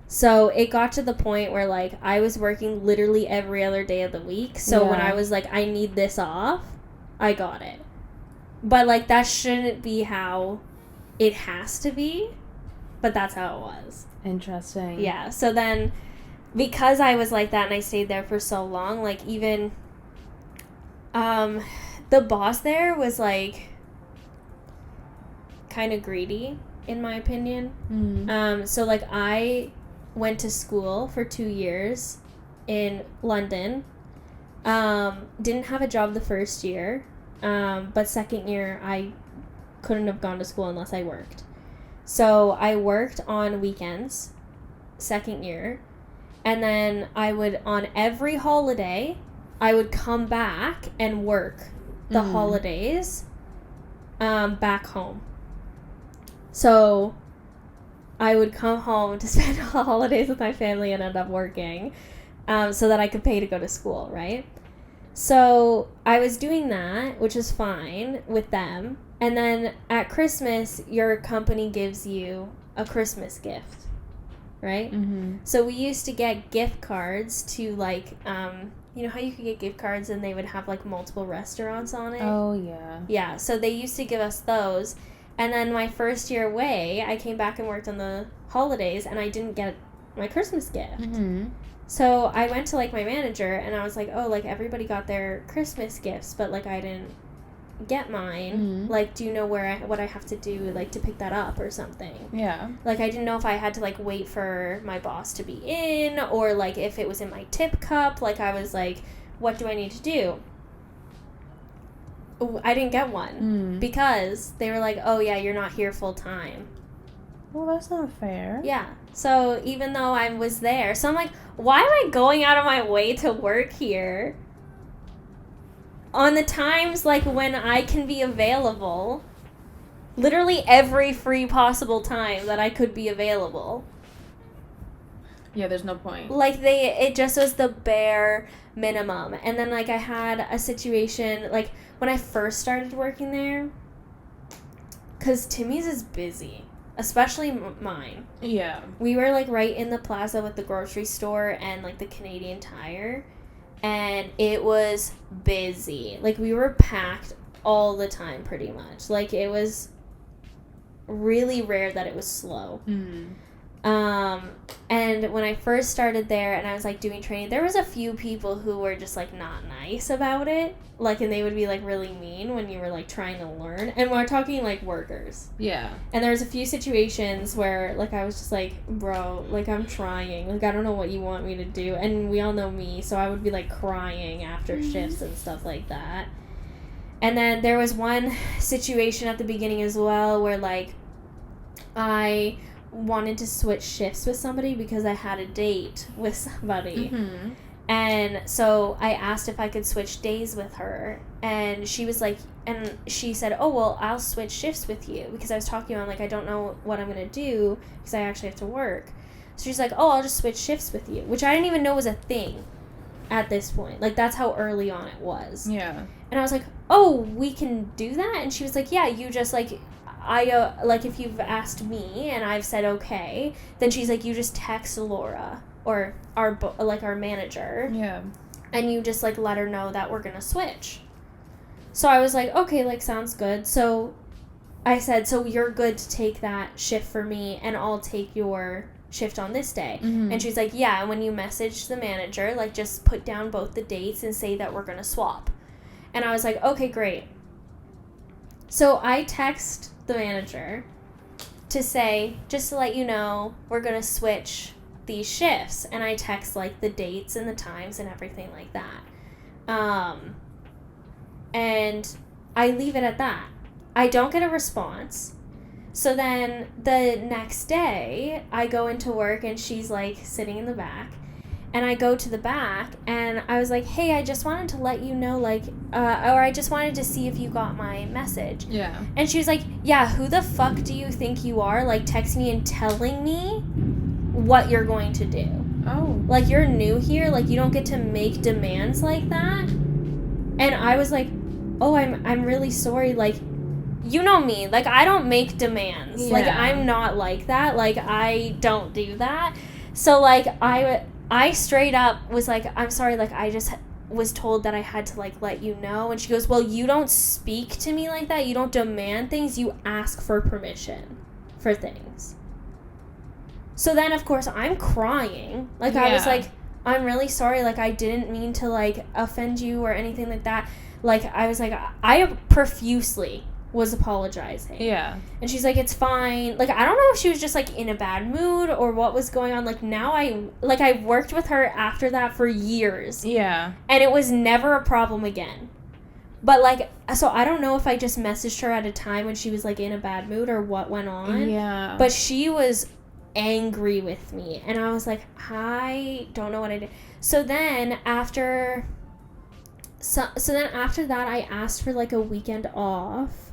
So it got to the point where like I was working literally every other day of the week. So when I was like, I need this off, I got it. But like that shouldn't be how it has to be, but that's how it was. Interesting. Yeah. So then, because I was like that and I stayed there for so long, like even, the boss there was like kind of greedy, in my opinion. So like I went to school for 2 years in London, Didn't have a job the first year, but second year I couldn't have gone to school unless I worked. So I worked on weekends, second year, and then I would, on every holiday, I would come back and work the holidays back home. So I would come home to spend the holidays with my family and end up working so that I could pay to go to school, right? So I was doing that, which is fine with them. And then at Christmas, your company gives you a Christmas gift, right? Mm-hmm. So we used to get gift cards to, like, you know how you could get gift cards and they would have, like, multiple restaurants on it? Oh, yeah. Yeah, so they used to give us those. And then my first year away, I came back and worked on the holidays, and I didn't get my Christmas gift. Mm-hmm. So I went to, like, my manager, and I was like, oh, like, everybody got their Christmas gifts, but, like, I didn't get mine. Mm-hmm. Like, do you know what I have to do, like, to pick that up or something? Yeah. Like, I didn't know if I had to, like, wait for my boss to be in, or, like, if it was in my tip cup. Like, I was like, what do I need to do? I didn't get one because they were like, oh, yeah, you're not here full time. Well, that's not fair. Yeah. So even though I was there, so I'm like, why am I going out of my way to work here on the times, like, when I can be available? Literally every free possible time that I could be available. Yeah, there's no point. Like, it just was the bare minimum. And then, like, I had a situation, like, when I first started working there, because Timmy's is busy, especially mine. Yeah. We were, like, right in the plaza with the grocery store and, like, the Canadian Tire, and it was busy. Like, we were packed all the time, pretty much. Like, it was really rare that it was slow. And when I first started there and I was, like, doing training, there was a few people who were just, like, not nice about it. Like, and they would be, like, really mean when you were, like, trying to learn. And we're talking, like, workers. Yeah. And there was a few situations where, like, I was just like, bro, like, I'm trying. Like, I don't know what you want me to do. And we all know me, so I would be, like, crying after shifts and stuff like that. And then there was one situation at the beginning as well where, like, I wanted to switch shifts with somebody because I had a date with somebody. And so I asked if I could switch days with her, and she was like, and she said, oh, well, I'll switch shifts with you, because I was talking about, like, I don't know what I'm going to do because I actually have to work. So she's like, oh, I'll just switch shifts with you, which I didn't even know was a thing at this point. Like, that's how early on it was. Yeah. And I was like, oh, we can do that? And she was like, yeah, you just, like, like, if you've asked me and I've said okay, then she's like, you just text Laura or our manager. Yeah. And you just, like, let her know that we're gonna switch. So I was like, okay, like, sounds good. So I said, so you're good to take that shift for me and I'll take your shift on this day. And she's like, yeah, and when you message the manager, like, just put down both the dates and say that we're gonna swap. And I was like, okay, great. So I text the manager to say, just to let you know, we're going to switch these shifts. And I text, like, the dates and the times and everything like that. And I leave it at that. I don't get a response. So then the next day, I go into work and she's, like, sitting in the back. And I go to the back, and I was like, hey, I just wanted to let you know, like, or I just wanted to see if you got my message. Yeah. And she was like, yeah, who the fuck do you think you are, like, texting me and telling me what you're going to do? Oh. Like, you're new here, like, you don't get to make demands like that? And I was like, oh, I'm really sorry, like, you know me, like, I don't make demands. Yeah. Like, I'm not like that, like, I don't do that. So, like, I straight up was like, I'm sorry, like, I just was told that I had to, like, let you know. And she goes, well, you don't speak to me like that. You don't demand things. You ask for permission for things. So then, of course, I'm crying. Like, I was like, I'm really sorry. Like, I didn't mean to, like, offend you or anything like that. Like, I was like, I profusely was apologizing. Yeah. And she's like, it's fine. Like, I don't know if she was just, like, in a bad mood or what was going on. Like, now I worked with her after that for years. Yeah. And it was never a problem again. But, like, so I don't know if I just messaged her at a time when she was, like, in a bad mood or what went on. Yeah. But she was angry with me. And I was like, I don't know what I did. So then after that, I asked for, like, a weekend off.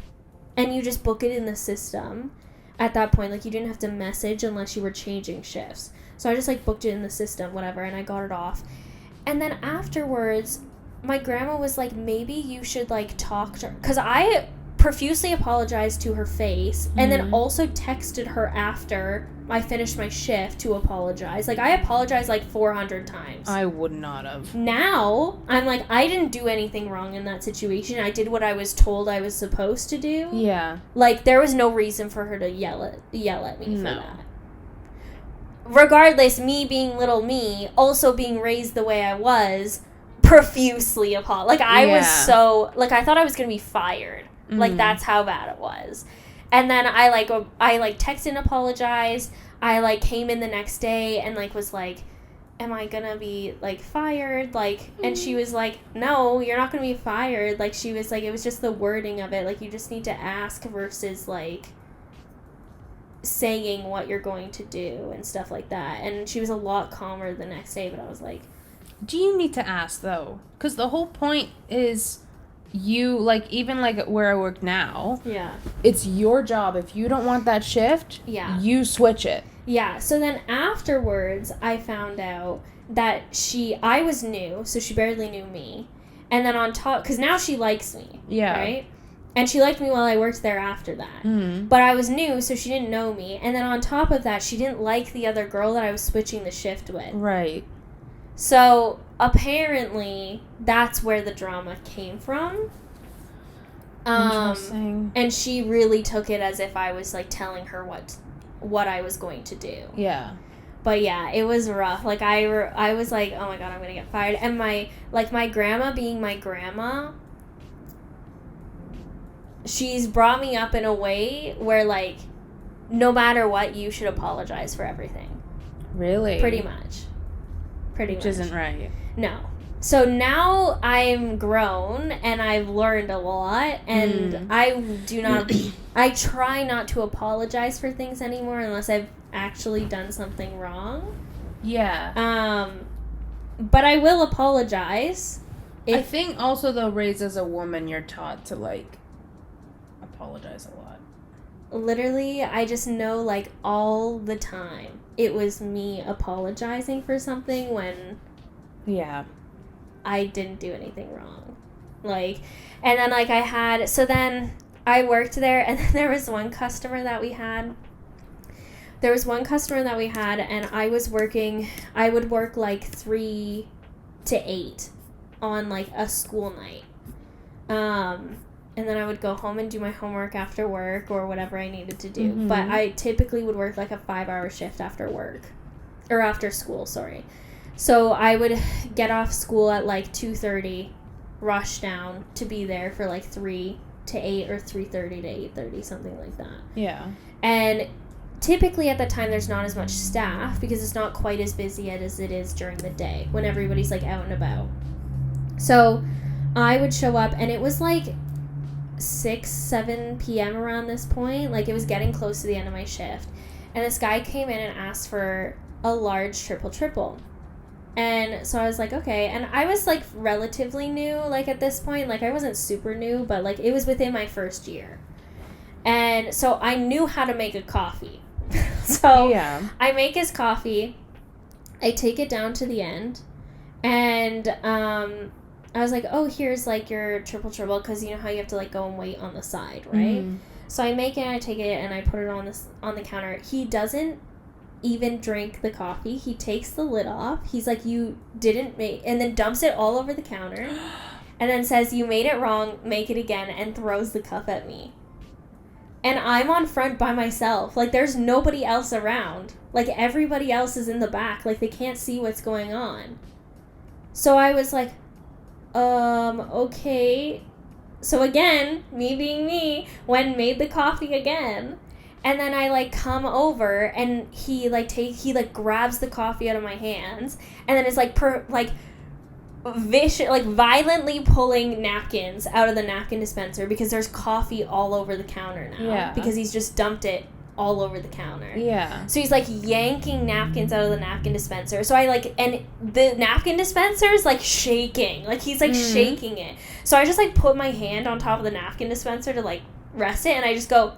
And you just book it in the system at that point. Like, you didn't have to message unless you were changing shifts. So I just, like, booked it in the system, whatever, and I got it off. And then afterwards, my grandma was like, maybe you should, like, talk to her. Because I profusely apologized to her face and then also texted her after I finished my shift to apologize. Like, I apologized, like, 400 times. I would not have. Now, I'm like, I didn't do anything wrong in that situation. I did what I was told I was supposed to do. Yeah. Like, there was no reason for her to yell at me for that. Regardless, me being little me, also being raised the way I was, profusely apologized. Like, I was so... Like, I thought I was going to be fired. Like, that's how bad it was. And then I texted and apologized. I, like, came in the next day and, like, was like, am I gonna be, like, fired? Like, and she was like, no, you're not gonna be fired. Like, she was like, it was just the wording of it. Like, you just need to ask versus, like, saying what you're going to do and stuff like that. And she was a lot calmer the next day, but I was like... Do you need to ask, though? Because the whole point is... You, like, even, like, where I work now, it's your job. If you don't want that shift, you switch it. Yeah, so then afterwards, I found out that I was new, so she barely knew me. And then on top, because now she likes me, right? And she liked me while I worked there after that. Mm-hmm. But I was new, so she didn't know me. And then on top of that, she didn't like the other girl that I was switching the shift with. Right. So, apparently, that's where the drama came from. Interesting. And she really took it as if I was, like, telling her what I was going to do. Yeah. But, yeah, it was rough. Like, I was like, oh, my God, I'm going to get fired. And my grandma being my grandma, she's brought me up in a way where, like, no matter what, you should apologize for everything. Really? Pretty much. Which isn't right. No. So now I'm grown and I've learned a lot and I try not to apologize for things anymore unless I've actually done something wrong. Yeah. But I will apologize. I think also, though, raised as a woman, you're taught to, like, apologize a lot. Literally, I just know, like, all the time it was me apologizing for something when I didn't do anything wrong. Like, and then, like, then I worked there, and then there was one customer that we had. And I would work, like, 3 to 8 on, like, a school night. And then I would go home and do my homework after work or whatever I needed to do. Mm-hmm. But I typically would work, like, a 5-hour shift after work. Or after school, sorry. So I would get off school at, like, 2:30, rush down to be there for, like, 3 to 8 or 3:30 to 8:30, something like that. Yeah. And typically at that time there's not as much staff because it's not quite as busy as it is during the day when everybody's, like, out and about. So I would show up, and it was, like, 6-7 p.m. around this point. Like, it was getting close to the end of my shift. And this guy came in and asked for a large triple. And so I was like, okay. And I was, like, relatively new, like, at this point. Like, I wasn't super new, but, like, it was within my first year. And so I knew how to make a coffee. So I make his coffee. I take it down to the end. And I was like, oh, here's, like, your triple, because you know how you have to, like, go and wait on the side, right? Mm-hmm. So I make it, I take it, and I put it on the counter. He doesn't even drink the coffee. He takes the lid off. He's like, you didn't make... And then dumps it all over the counter. And then says, you made it wrong, make it again, and throws the cup at me. And I'm on front by myself. Like, there's nobody else around. Like, everybody else is in the back. Like, they can't see what's going on. So I was like... okay. So again, me being me, went made the coffee again. And then I, like, come over, and he grabs the coffee out of my hands, and then is, violently pulling napkins out of the napkin dispenser because there's coffee all over the counter now. Yeah. Because he's just dumped it all over the counter. Yeah. So he's, like, yanking napkins out of the napkin dispenser. So and the napkin dispenser is, like, shaking. Like, he's, like, shaking it. So I just, like, put my hand on top of the napkin dispenser to, like, rest it, and I just go,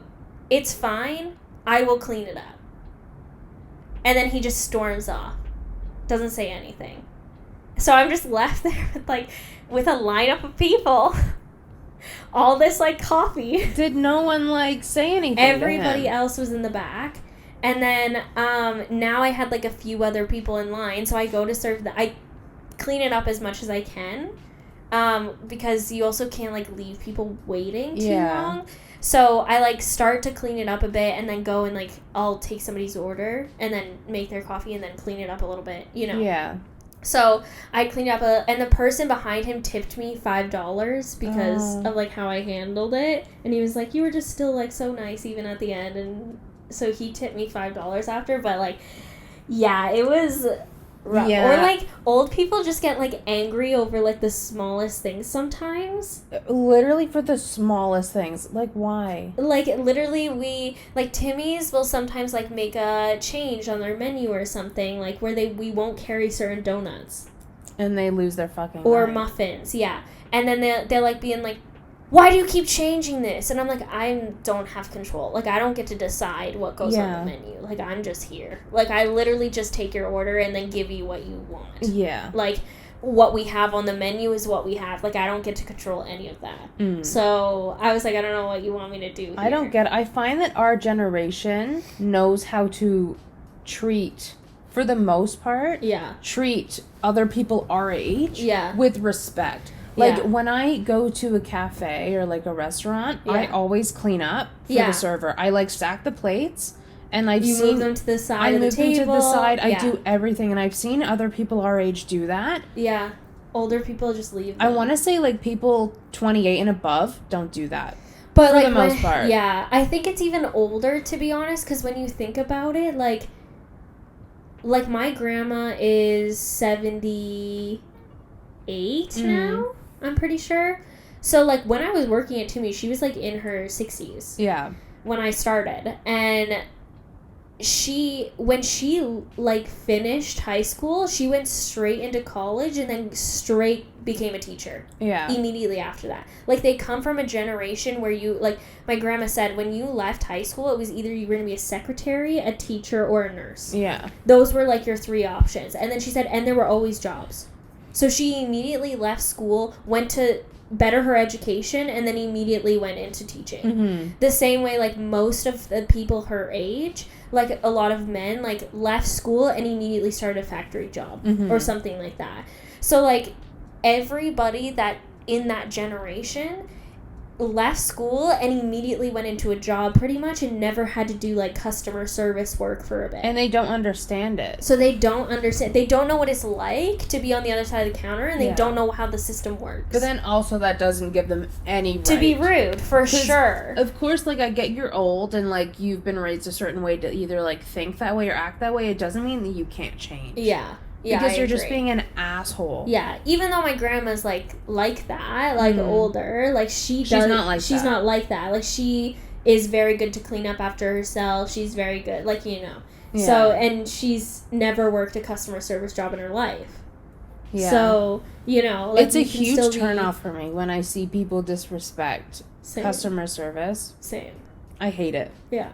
"It's fine. I will clean it up." And then he just storms off. Doesn't say anything. So I'm just left there with a lineup of people. All this, like, coffee. Did no one, like, say anything? Everybody else was in the back. And then now I had, like, a few other people in line. So I go to serve I clean it up as much as I can. Because you also can't, like, leave people waiting too long. So I, like, start to clean it up a bit and then go and, like, I'll take somebody's order and then make their coffee and then clean it up a little bit, you know? Yeah. So I cleaned up and the person behind him tipped me $5 because of, like, how I handled it. And he was like, "You were just still, like, so nice even at the end." And so he tipped me $5 after, but, like, yeah, it was rough. Yeah. Or, like, old people just get, like, angry over, like, the smallest things sometimes. Literally for the smallest things. Like, why? Like, literally, Timmy's will sometimes, like, make a change on their menu or something, like, where we won't carry certain donuts. And they lose their fucking Or mind. muffins, yeah. And then they're like, being like, "Why do you keep changing this?" And I'm like, I don't have control. Like, I don't get to decide what goes on the menu. Like, I'm just here. Like, I literally just take your order and then give you what you want. Yeah. Like, what we have on the menu is what we have. Like, I don't get to control any of that. So I was like, I don't know what you want me to do here. I don't get it. I find that our generation knows how to treat, for the most part, treat other people our age with respect. Like, when I go to a cafe or, like, a restaurant, I always clean up for the server. I, like, stack the plates, and move them to the side of the table. I move them to the side. I do everything, and I've seen other people our age do that. Yeah. Older people just leave them. I want to say, like, people 28 and above don't do that. But, for like, the most part. Yeah. I think it's even older, to be honest, because when you think about it, like, my grandma is 78 now. I'm pretty sure. So, like, when I was working at Toomey, she was, like, in her 60s. Yeah. When I started. And when she, like, finished high school, she went straight into college and then straight became a teacher. Yeah. Immediately after that. Like, they come from a generation where my grandma said, when you left high school, it was either you were going to be a secretary, a teacher, or a nurse. Yeah. Those were, like, your three options. And then she said, and there were always jobs. So she immediately left school, went to better her education, and then immediately went into teaching. The same way, like, most of the people her age, like, a lot of men, like, left school and immediately started a factory job or something like that. So, like, everybody that in that generation left school and immediately went into a job pretty much and never had to do, like, customer service work for a bit. And they don't understand it. So they don't understand. They don't know what it's like to be on the other side of the counter, and they don't know how the system works. But then also that doesn't give them any right. To be rude, for sure. Of course, like, I get you're old and, like, you've been raised a certain way to either, like, think that way or act that way. It doesn't mean that you can't change. Yeah. Yeah, because you're just being an asshole. Yeah, even though my grandma's like that, like older, like she's not like that. Like, she is very good to clean up after herself. She's very good, like, you know. Yeah. So, and she's never worked a customer service job in her life. Yeah. So, you know, like, it's a huge turnoff for me when I see people disrespect customer service. Same. I hate it. Yeah.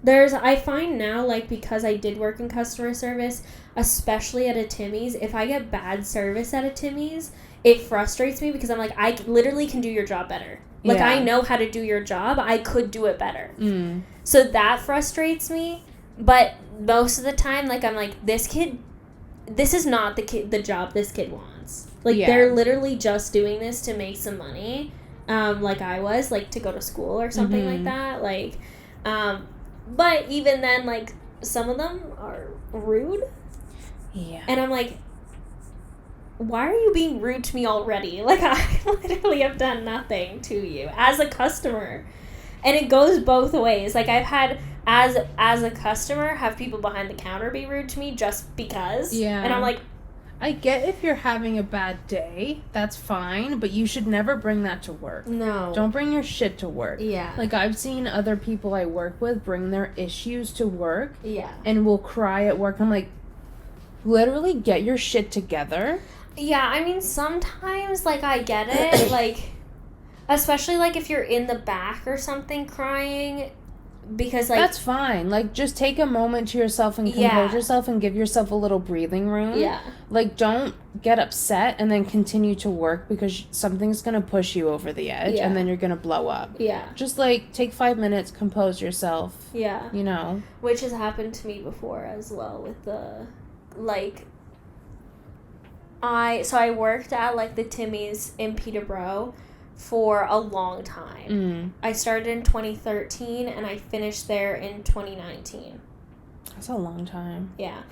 I find now, like, because I did work in customer service, especially at a Timmy's, if I get bad service at a Timmy's, it frustrates me because I'm like, I literally can do your job better. Like, I know how to do your job. I could do it better. So that frustrates me. But most of the time, like, I'm like, this is not the job this kid wants. Like, they're literally just doing this to make some money, like I was, like, to go to school or something like that. Like, but even then, like, some of them are rude. Yeah. And I'm like, why are you being rude to me already? Like, I literally have done nothing to you as a customer. And it goes both ways. Like, I've had, as a customer, have people behind the counter be rude to me just because. Yeah. And I'm like, I get if you're having a bad day, that's fine, but you should never bring that to work. no. Don't bring your shit to work. Yeah. Like, I've seen other people I work with bring their issues to work Yeah. and will cry at work. I'm like, literally get your shit together. Yeah, I mean, sometimes, like, I get it. Like, especially, like, if you're in the back or something crying, because, like... That's fine. Like, just take a moment to yourself and compose yourself and give yourself a little breathing room. Yeah. Like, don't get upset and then continue to work because something's going to push you over the edge and then you're going to blow up. Yeah. Just, like, take 5 minutes, compose yourself. Yeah. You know? Which has happened to me before as well with the, like... I worked at, like, the Timmy's in Peterborough for a long time. I started in 2013 and I finished there in 2019. That's a long time. Yeah.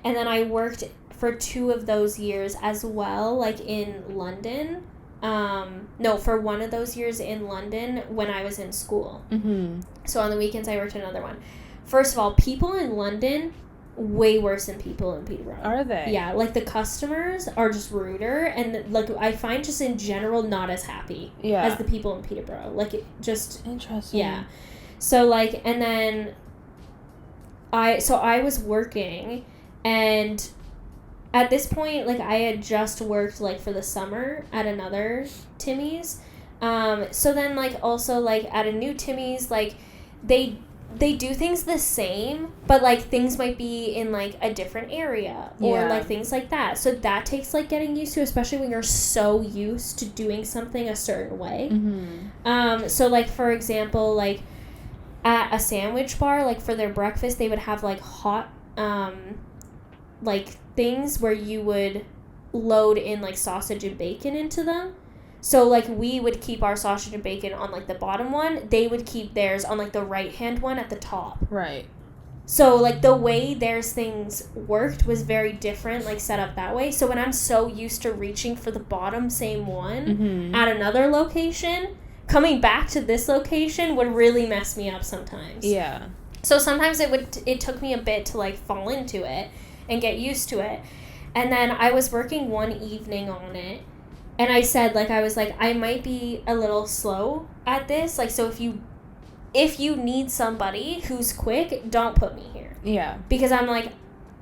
And then I worked for 2 of those years as well, like in London. No, for one of those years in London when I was in school. Mm-hmm. So on the weekends I worked another one. First of all, people in London, way worse than people in Peterborough. Are they? Yeah, like the customers are just ruder, and like I find just in general not as happy as the people in Peterborough. Like it just interesting. Yeah. So like, and then I was working, and at this point, like I had just worked like for the summer at another Timmy's. So then like also like at a new Timmy's, like they do things the same, but, like, things might be in, like, a different area or, like, things like that. So that takes, like, getting used to, especially when you're so used to doing something a certain way. Mm-hmm. So, like, for example, like, at a sandwich bar, like, for their breakfast, they would have, like, hot, like, things where you would load in, like, sausage and bacon into them. So, like, we would keep our sausage and bacon on, like, the bottom one. They would keep theirs on, like, the right-hand one at the top. Right. So, like, the way theirs things worked was very different, like, set up that way. So, when I'm so used to reaching for the bottom same one at another location, coming back to this location would really mess me up sometimes. Yeah. So, sometimes it took me a bit to, like, fall into it and get used to it. And then I was working one evening on it. And I said, like, I was like, I might be a little slow at this. Like, so if you need somebody who's quick, don't put me here. Yeah. Because I'm like,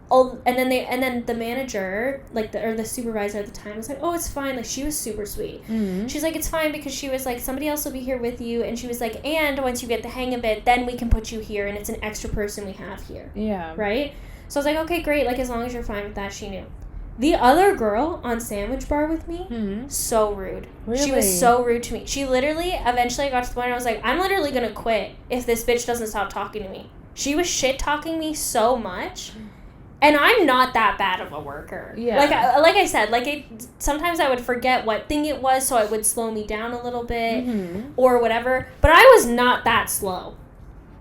oh, and then the manager, like, the supervisor at the time was like, oh, it's fine. Like, she was super sweet. Mm-hmm. She's like, it's fine because she was like, somebody else will be here with you. And she was like, and once you get the hang of it, then we can put you here. And it's an extra person we have here. Yeah. Right? So I was like, okay, great. Like, as long as you're fine with that, she knew. The other girl on Sandwich Bar with me, so rude. Really? She was so rude to me. She literally, eventually I got to the point where I was like, I'm literally going to quit if this bitch doesn't stop talking to me. She was shit-talking me so much. And I'm not that bad of a worker. Yeah. Like I said, like sometimes I would forget what thing it was, so it would slow me down a little bit or whatever. But I was not that slow.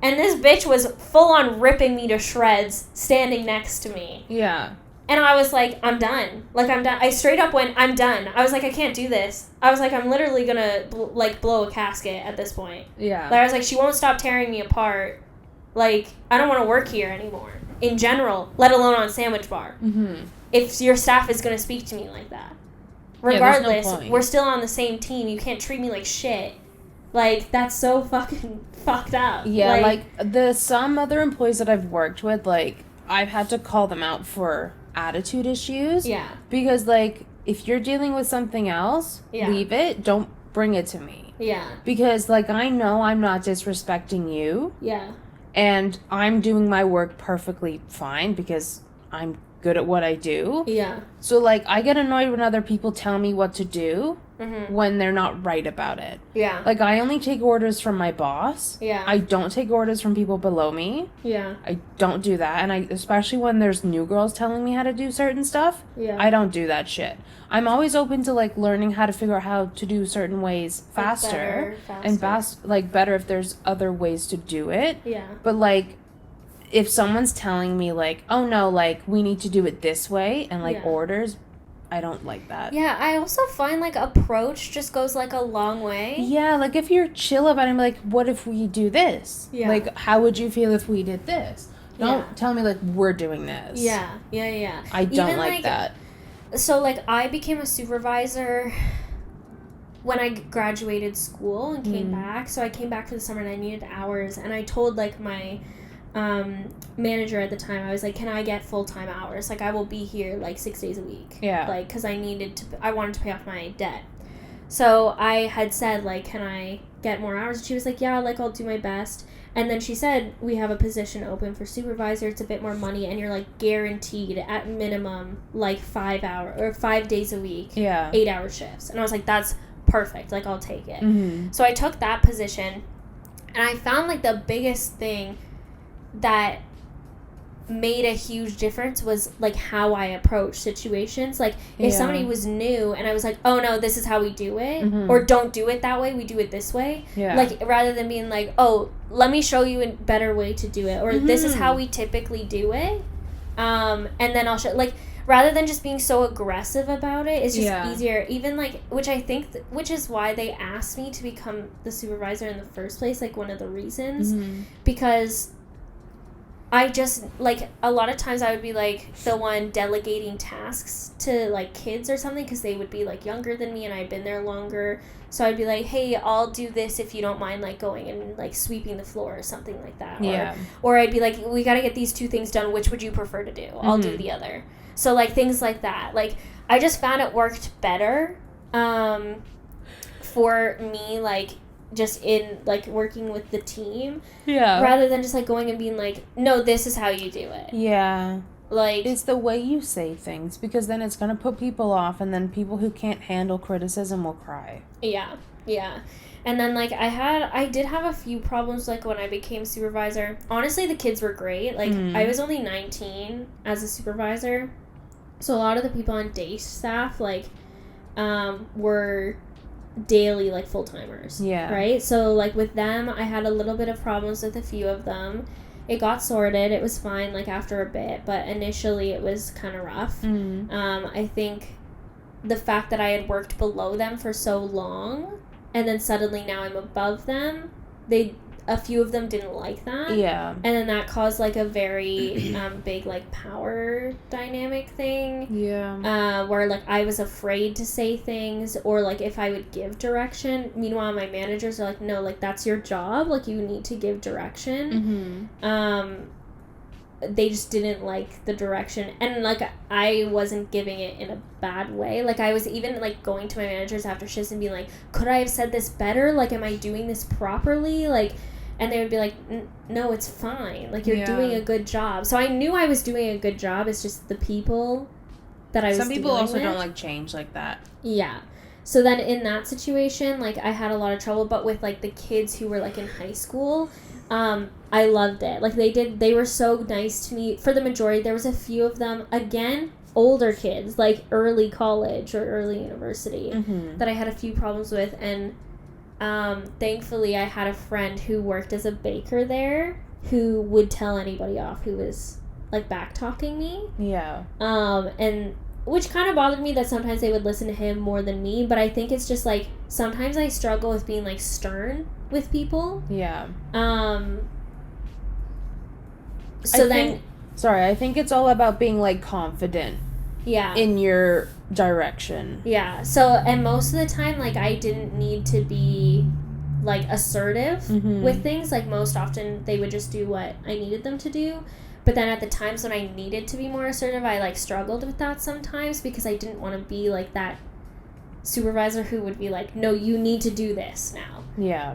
And this bitch was full-on ripping me to shreds standing next to me. Yeah. And I was like, I'm done. Like, I'm done. I straight up went, I'm done. I was like, I can't do this. I was like, I'm literally gonna, blow a casket at this point. Yeah. Like, I was like, she won't stop tearing me apart. Like, I don't want to work here anymore. In general, let alone on Sandwich Bar. Mm-hmm. If your staff is gonna speak to me like that. Regardless, no point. we're still on the same team. You can't treat me like shit. Like, that's so fucking fucked up. Yeah, like some other employees that I've worked with, like, I've had to call them out for attitude issues. Yeah. Because, like, if you're dealing with something else, leave it. Don't bring it to me. Yeah. Because, like, I know I'm not disrespecting you. Yeah. And I'm doing my work perfectly fine because I'm good at what I do. Yeah. So, like, I get annoyed when other people tell me what to do when they're not right about it. Yeah. Like, I only take orders from my boss. Yeah. I don't take orders from people below me. Yeah. I don't do that. And especially when there's new girls telling me how to do certain stuff, yeah. I don't do that shit. I'm always open to, like, learning how to figure out how to do certain ways faster. And better if there's other ways to do it. Yeah. But, like, if someone's telling me, like, oh, no, like, we need to do it this way and, like, orders, I don't like that. Yeah, I also find, like, approach just goes, like, a long way. Yeah, like, if you're chill about it, like, what if we do this? Yeah. Like, how would you feel if we did this? Don't tell me, like, we're doing this. Yeah. I don't like that. So, like, I became a supervisor when I graduated school and came back. So I came back for the summer and I needed hours. And I told, like, my manager at the time, I was like, can I get full-time hours? Like, I will be here, like, 6 days a week. Yeah. Like, because I wanted to pay off my debt. So I had said, like, can I get more hours? And she was like, yeah, like, I'll do my best. And then she said, we have a position open for supervisor. It's a bit more money, and you're, like, guaranteed at minimum, like, 5 days a week. Yeah. 8-hour shifts. And I was like, that's perfect. Like, I'll take it. Mm-hmm. So I took that position, and I found, like, the biggest thing that made a huge difference was, like, how I approach situations. Like, if somebody was new and I was like, oh no, this is how we do it, or don't do it that way, we do it this way, like, rather than being like, oh, let me show you a better way to do it, or this is how we typically do it, and then I'll show, like, rather than just being so aggressive about it, it's just easier. Even, like, which I think which is why they asked me to become the supervisor in the first place, like, one of the reasons, because I just, like, a lot of times I would be, like, the one delegating tasks to, like, kids or something, because they would be, like, younger than me and I'd been there longer. So I'd be like, hey, I'll do this if you don't mind, like, going and, like, sweeping the floor or something like that. Yeah. Or I'd be like, we got to get these 2 things done. Which would you prefer to do? I'll do the other. So, like, things like that. Like, I just found it worked better for me, like, just in, like, working with the team, rather than just, like, going and being like, no, this is how you do it. Like, it's the way you say things, because then it's gonna put people off, and then people who can't handle criticism will cry. Yeah. And then, like, I did have a few problems, like, when I became supervisor. Honestly, the kids were great. Like, I was only 19 as a supervisor, so a lot of the people on day staff, like, were daily, like, full-timers. Right? So, like, with them, I had a little bit of problems with a few of them. It got sorted. It was fine, like, after a bit, but initially it was kind of rough. I think the fact that I had worked below them for so long, and then suddenly now I'm above them, a few of them didn't like that. And then that caused, like, a very big, like, power dynamic thing. Where, like, I was afraid to say things, or, like, if I would give direction. Meanwhile, my managers are like, no, like, that's your job. Like, you need to give direction. They just didn't like the direction. And, like, I wasn't giving it in a bad way. Like, I was even, like, going to my managers after shifts and being like, could I have said this better? Like, am I doing this properly? Like, and they would be like, no, it's fine. Like, you're doing a good job. So I knew I was doing a good job. It's just the people that I was dealing with. Some people also don't like change like that. Yeah. So then in that situation, like, I had a lot of trouble. But with, like, the kids who were, like, in high school, I loved it. Like, they were so nice to me. For the majority, there was a few of them, again, older kids, like, early college or early university, that I had a few problems with. And thankfully, I had a friend who worked as a baker there who would tell anybody off who was, like, back-talking me. And which kind of bothered me that sometimes they would listen to him more than me. But I think it's just, like, sometimes I struggle with being, like, stern with people. I think it's all about being, like, confident in your direction. So, and most of the time, like, I didn't need to be, like, assertive with things. Like, most often they would just do what I needed them to do. But then at the times when I needed to be more assertive, I, like, struggled with that sometimes, because I didn't want to be, like, that supervisor who would be like, no, you need to do this now.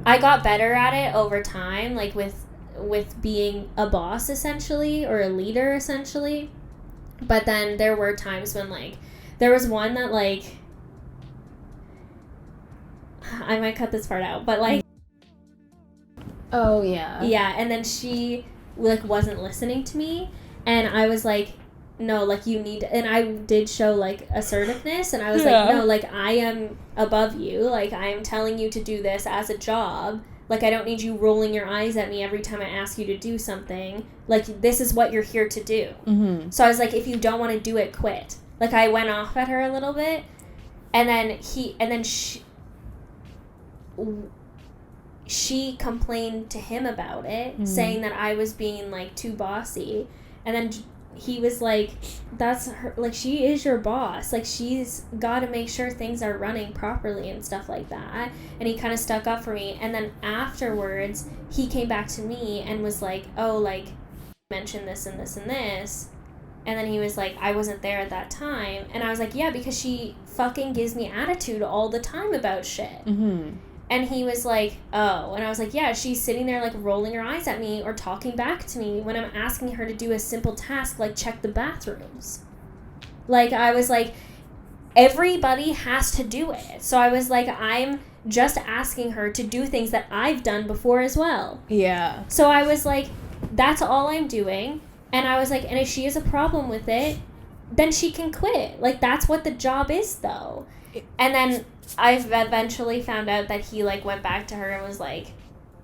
I got better at it over time, like, with being a boss, essentially, or a leader, essentially. But then there were times when, like, there was one that, like, I might cut this part out, but, like, and then she, like, wasn't listening to me, and I was like, no, like, you need, and I did show, like, assertiveness, and I was like, no, like, I am above you, like, I am telling you to do this as a job. Like, I don't need you rolling your eyes at me every time I ask you to do something. Like, this is what you're here to do. So I was like, if you don't want to do it, quit. Like, I went off at her a little bit, and then she complained to him about it, saying that I was being, like, too bossy. And then he was like, that's her, like, she is your boss. Like, she's got to make sure things are running properly and stuff like that. And he kind of stuck up for me. And then afterwards, he came back to me and was like, oh, like, mentioned this and this and this. And then he was like, I wasn't there at that time. And I was like, yeah, because she fucking gives me attitude all the time about shit. And he was like, oh. And I was like, yeah, she's sitting there, like, rolling her eyes at me or talking back to me when I'm asking her to do a simple task, like check the bathrooms. Like, I was like, everybody has to do it. So I was like, I'm just asking her to do things that I've done before as well. Yeah. So I was like, that's all I'm doing. And I was like, and if she has a problem with it, then she can quit. Like, that's what the job is, though. And then I've eventually found out that he, like, went back to her and was like,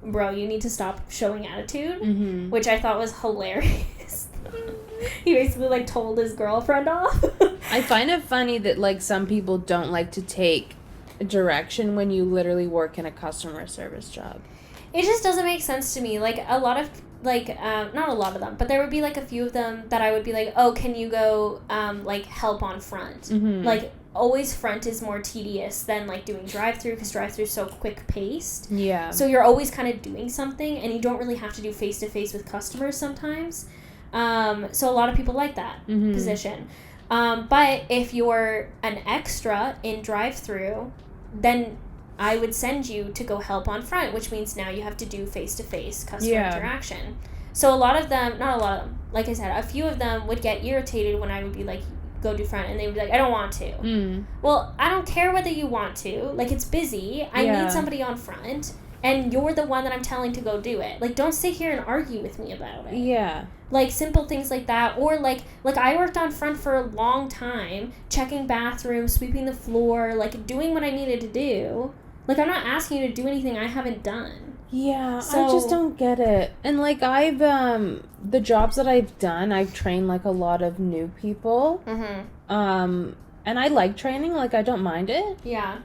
bro, you need to stop showing attitude, which I thought was hilarious. He basically, like, told his girlfriend off. I find it funny that, like, some people don't like to take direction when you literally work in a customer service job. It just doesn't make sense to me. Like, a lot of, like, not a lot of them, but there would be, like, a few of them that I would be like, oh, can you go, like, help on front? Like, always front is more tedious than, like, doing drive-thru, because drive-thru is so quick-paced. Yeah. So you're always kind of doing something, and you don't really have to do face-to-face with customers sometimes. So a lot of people like that position. But if you're an extra in drive-thru, then I would send you to go help on front, which means now you have to do face-to-face customer interaction. So a lot of them, not a lot of them, like I said, a few of them would get irritated when I would be like, go do front, and they would be like, I don't want to. Well, I don't care whether you want to. Like, it's busy. I need somebody on front, and you're the one that I'm telling to go do it. Like, don't sit here and argue with me about it. Yeah. Like, simple things like that. Or, like I worked on front for a long time, checking bathrooms, sweeping the floor, like, doing what I needed to do. Like, I'm not asking you to do anything I haven't done. Yeah, So, I just don't get it. And, like, I've, the jobs that I've done, I've trained, like, a lot of new people. And I like training, like, I don't mind it. Yeah.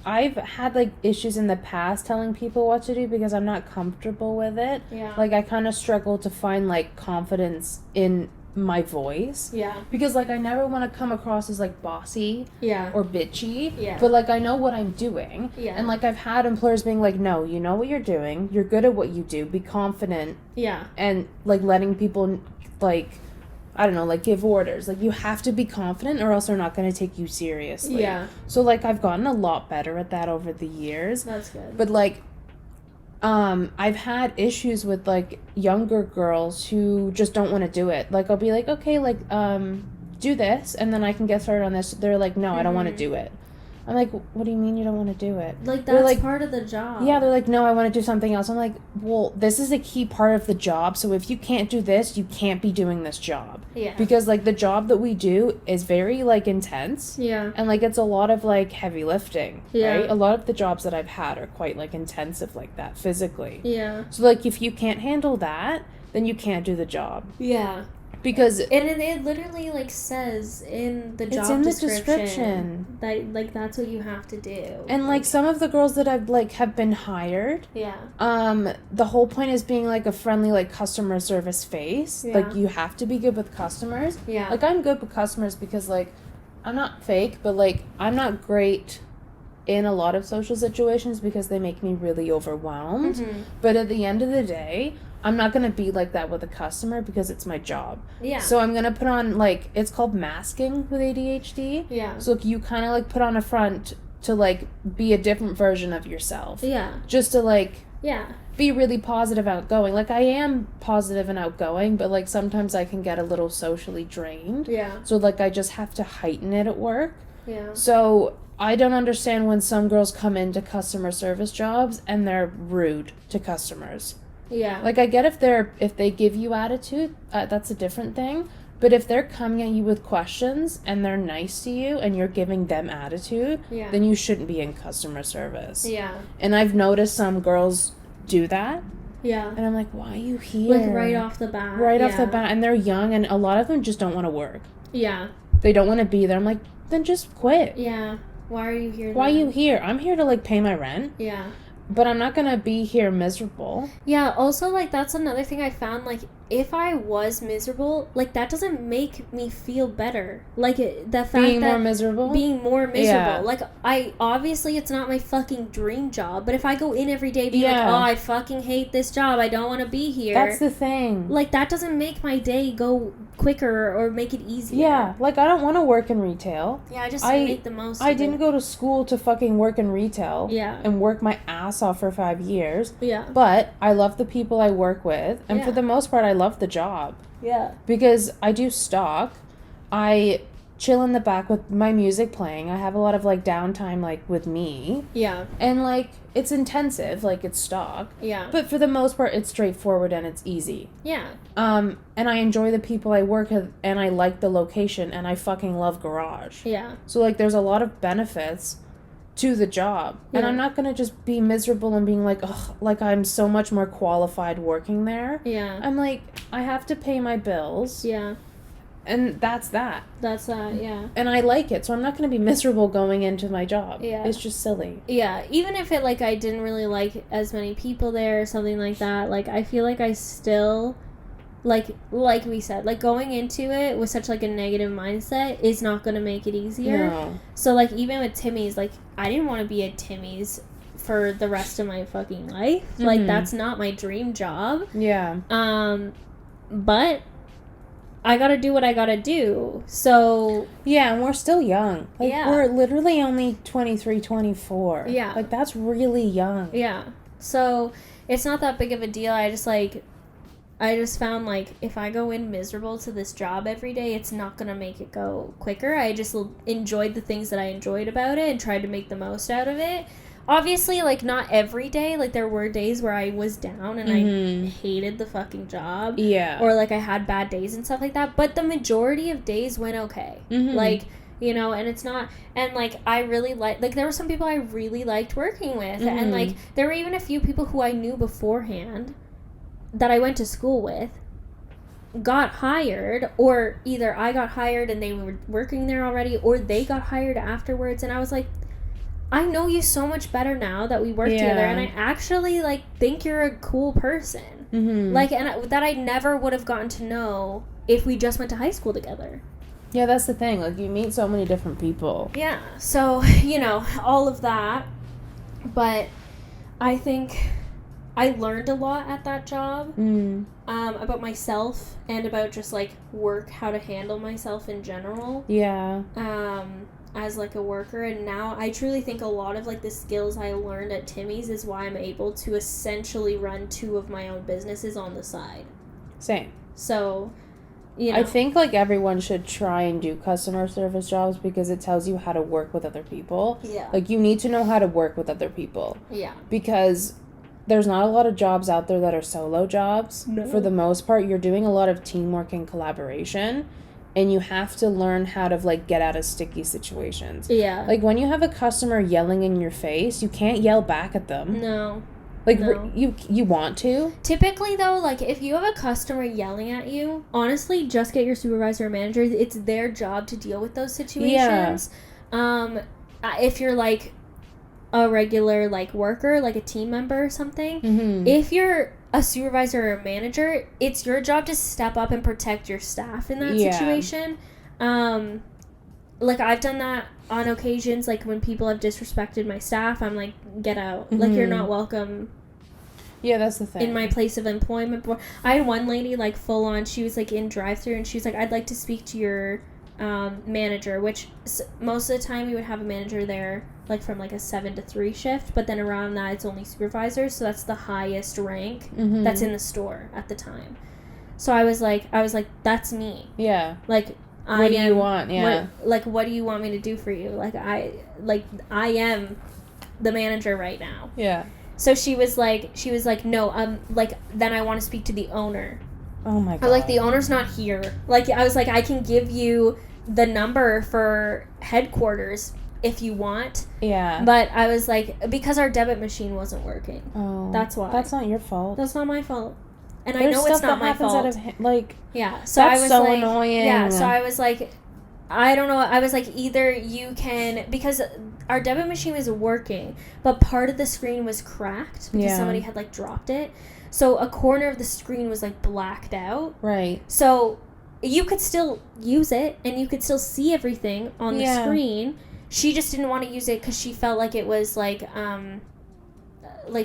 I've had, like, issues in the past telling people what to do because I'm not comfortable with it. Yeah. Like, I kind of struggle to find, like, confidence in my voice. Yeah. Because, like, I never want to come across as, like, bossy. Yeah. Or bitchy. Yeah. But, like, I know what I'm doing. Yeah. And, like, I've had employers being like, no, you know what you're doing. You're good at what you do. Be confident. Yeah. And, like, letting people, like, I don't know, like, give orders. Like, you have to be confident or else they're not going to take you seriously. Yeah. So, like, I've gotten a lot better at that over the years. That's good. But, like, I've had issues with, like, younger girls who just don't want to do it. Like, I'll be like, okay, like, do this, and then I can get started on this. They're like, no, I don't want to do it. I'm like, what do you mean you don't want to do it? Like, They're that's like, part of the job. yeah, they're like, no, I want to do something else. I'm like, well, this is a key part of the job, so if you can't do this, you can't be doing this job. Yeah. Because, like, the job that we do is very, like, intense. Yeah. And, like, it's a lot of, like, heavy lifting, Yeah. right? A lot of the jobs that I've had are quite, like, intensive like that, physically. Yeah. So, like, if you can't handle that, then you can't do the job. Yeah. Because And it literally, like, says in the job it's in the description description. that, like, that's what you have to do. And, like, some of the girls that I've, like, have been hired, Yeah. the whole point is being, like, a friendly, like, customer service face. Yeah. Like, you have to be good with customers. Yeah. Like, I'm good with customers because, like, I'm not fake, but, like, I'm not great in a lot of social situations because they make me really overwhelmed. But at the end of the day, I'm not going to be like that with a customer because it's my job. Yeah. So I'm going to put on, like, it's called masking with ADHD. Yeah. So you kind of, like, put on a front to, like, be a different version of yourself. Yeah. Just to, like, Yeah. be really positive, outgoing. Like, I am positive and outgoing, but, like, sometimes I can get a little socially drained. Yeah. So, like, I just have to heighten it at work. Yeah. So I don't understand when some girls come into customer service jobs and they're rude to customers. Yeah. Like, I get if they give you attitude, that's a different thing. But if they're coming at you with questions and they're nice to you and you're giving them attitude, Yeah. then you shouldn't be in customer service. Yeah. And I've noticed some girls do that. Yeah. And I'm like, why are you here? Like, right off the bat. Right off the bat. And they're young and a lot of them just don't want to work. Yeah. they don't want to be there. I'm like, then just quit. Yeah. Why are you here? Why are you here? I'm here to, like, pay my rent. Yeah. But I'm not going to be here miserable. Yeah, also, like, that's another thing I found, like, if I was miserable, like, that doesn't make me feel better. Like, the fact Being that... more miserable? Being more miserable. Yeah. Like, obviously, it's not my fucking dream job, but if I go in every day being like, oh, I fucking hate this job, I don't want to be here. That's the thing. Like, that doesn't make my day go quicker or make it easier. Yeah, like, I don't want to work in retail. Yeah, I just make the most of I didn't go to school to fucking work in retail. Yeah. And work my ass off for 5 years. Yeah. But I love the people I work with. And for the most part, I love the job. Yeah. Because I do stock. I chill in the back with my music playing. I have a lot of, like, downtime, like, with me. Yeah. And, like, it's intensive. Like, it's stock. Yeah. But for the most part, it's straightforward and it's easy. Yeah. And I enjoy the people I work with, and I like the location, and I fucking love garage. Yeah. So, like, there's a lot of benefits to the job. Yeah. And I'm not going to just be miserable and being like, ugh, like, I'm so much more qualified working there. Yeah. I'm like, I have to pay my bills. Yeah. And that's that. That's yeah. And I like it, so I'm not going to be miserable going into my job. Yeah. It's just silly. Yeah, even if it, like, I didn't really like as many people there or something like that, like, I feel like I still, like we said, like, going into it with such, like, a negative mindset is not going to make it easier. No. So, like, even with Timmy's, like, I didn't want to be at Timmy's for the rest of my fucking life. Mm-hmm. Like, that's not my dream job. Yeah. But I gotta do what I gotta do. So... Yeah, and we're still young. Like, yeah. We're literally only 23, 24. Yeah. Like, that's really young. Yeah. So, it's not that big of a deal. I just found, like, if I go in miserable to this job every day, it's not gonna make it go quicker. I just enjoyed the things that I enjoyed about it and tried to make the most out of it. Obviously, like, not every day. Like, there were days where I was down and I hated the fucking job. Yeah. Or, like, I had bad days and stuff like that. But the majority of days went okay. Mm-hmm. Like, you know, and it's not... And, like, I really like... Like, there were some people I really liked working with. Mm-hmm. And, like, there were even a few people who I knew beforehand that I went to school with got hired, or either I got hired and they were working there already, or they got hired afterwards. And I was like... I know you so much better now that we work together, and I actually, like, think you're a cool person. Mm-hmm. Like, and that I never would have gotten to know if we just went to high school together. Yeah, that's the thing. Like, you meet so many different people. Yeah. So, you know, all of that. But I think I learned a lot at that job. About myself and about just, like, work, how to handle myself in general. Yeah. As, like, a worker, and now I truly think a lot of, like, the skills I learned at Timmy's is why I'm able to essentially run 2 of my own businesses on the side. Same. So, you know. I think, like, everyone should try and do customer service jobs because it tells you how to work with other people. Yeah. Like, you need to know how to work with other people. Yeah. Because there's not a lot of jobs out there that are solo jobs. No. For the most part, you're doing a lot of teamwork and collaboration. And you have to learn how to, like, get out of sticky situations. Yeah. Like, when you have a customer yelling in your face, you can't yell back at them. No. Like, no. You want to? Typically, though, like, if you have a customer yelling at you, honestly, just get your supervisor or manager. It's their job to deal with those situations. Yeah. If you're, like, a regular, like, worker, like a team member or something, if you're a supervisor or a manager, it's your job to step up and protect your staff in that situation. Like, I've done that on occasions, like, when people have disrespected my staff, I'm like, get out. Like, you're not welcome. Yeah, that's the thing. In my place of employment. I had one lady, like, full on, she was, like, in drive-thru, and she was like, I'd like to speak to your manager, which most of the time we would have a manager there, like, from, like, a 7 to 3 shift, but then around that it's only supervisors, so that's the highest rank that's in the store at the time. So I was like, that's me. Yeah. Like, what do you want? Yeah. What do you want me to do for you? Like, I am the manager right now. Yeah. So she was like, no, like, then I want to speak to the owner. Oh my God. I was like, the owner's not here. Like, I was like, I can give you the number for headquarters if you want. Yeah. But I was like, because our debit machine wasn't working. Oh. That's why. That's not your fault. That's not my fault. And I know it's not my fault. Yeah. So that's I was so like, annoying. Yeah. So I was like, I don't know. I was like, either you can, because our debit machine was working, but part of the screen was cracked because somebody had like dropped it. So a corner of the screen was like blacked out. Right. So you could still use it and you could still see everything on the screen. She just didn't want to use it because she felt like it was like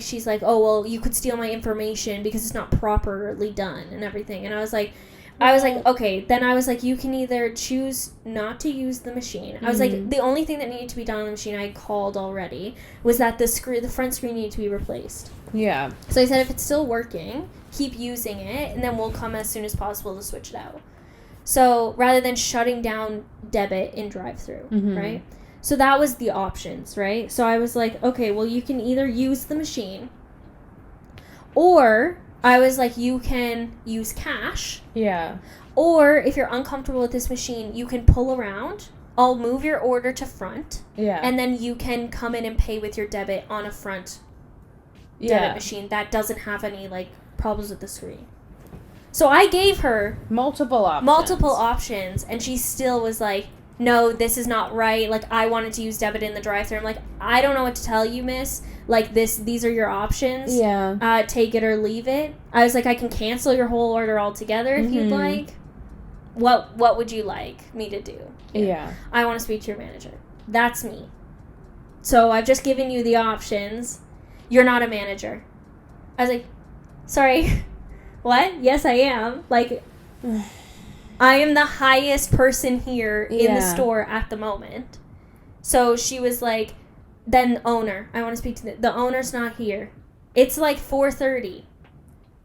she's like, oh, well, you could steal my information because it's not properly done and everything. And I was like, okay. Then I was like, you can either choose not to use the machine. I was like, the only thing that needed to be done on the machine, I called already, was that the front screen needed to be replaced. Yeah. So I said, if it's still working, keep using it, and then we'll come as soon as possible to switch it out. So rather than shutting down debit in drive-through, right? So that was the options, right? So I was like, okay, well, you can either use the machine, or I was like, you can use cash. Yeah. Or if you're uncomfortable with this machine, you can pull around. I'll move your order to front. Yeah. And then you can come in and pay with your debit on a front debit machine that doesn't have any like problems with the screen. So I gave her multiple options, and she still was like, no, this is not right. Like, I wanted to use debit in the drive-thru. I'm like, I don't know what to tell you, miss. Like, these are your options. Yeah. Take it or leave it. I was like, I can cancel your whole order altogether if you'd like. What would you like me to do? Yeah. I want to speak to your manager. That's me. So I've just given you the options. You're not a manager. I was like, sorry. What? Yes, I am. Like, I am the highest person here in the store at the moment. So she was like, then owner. I want to speak to the owner's not here. It's like 4:30.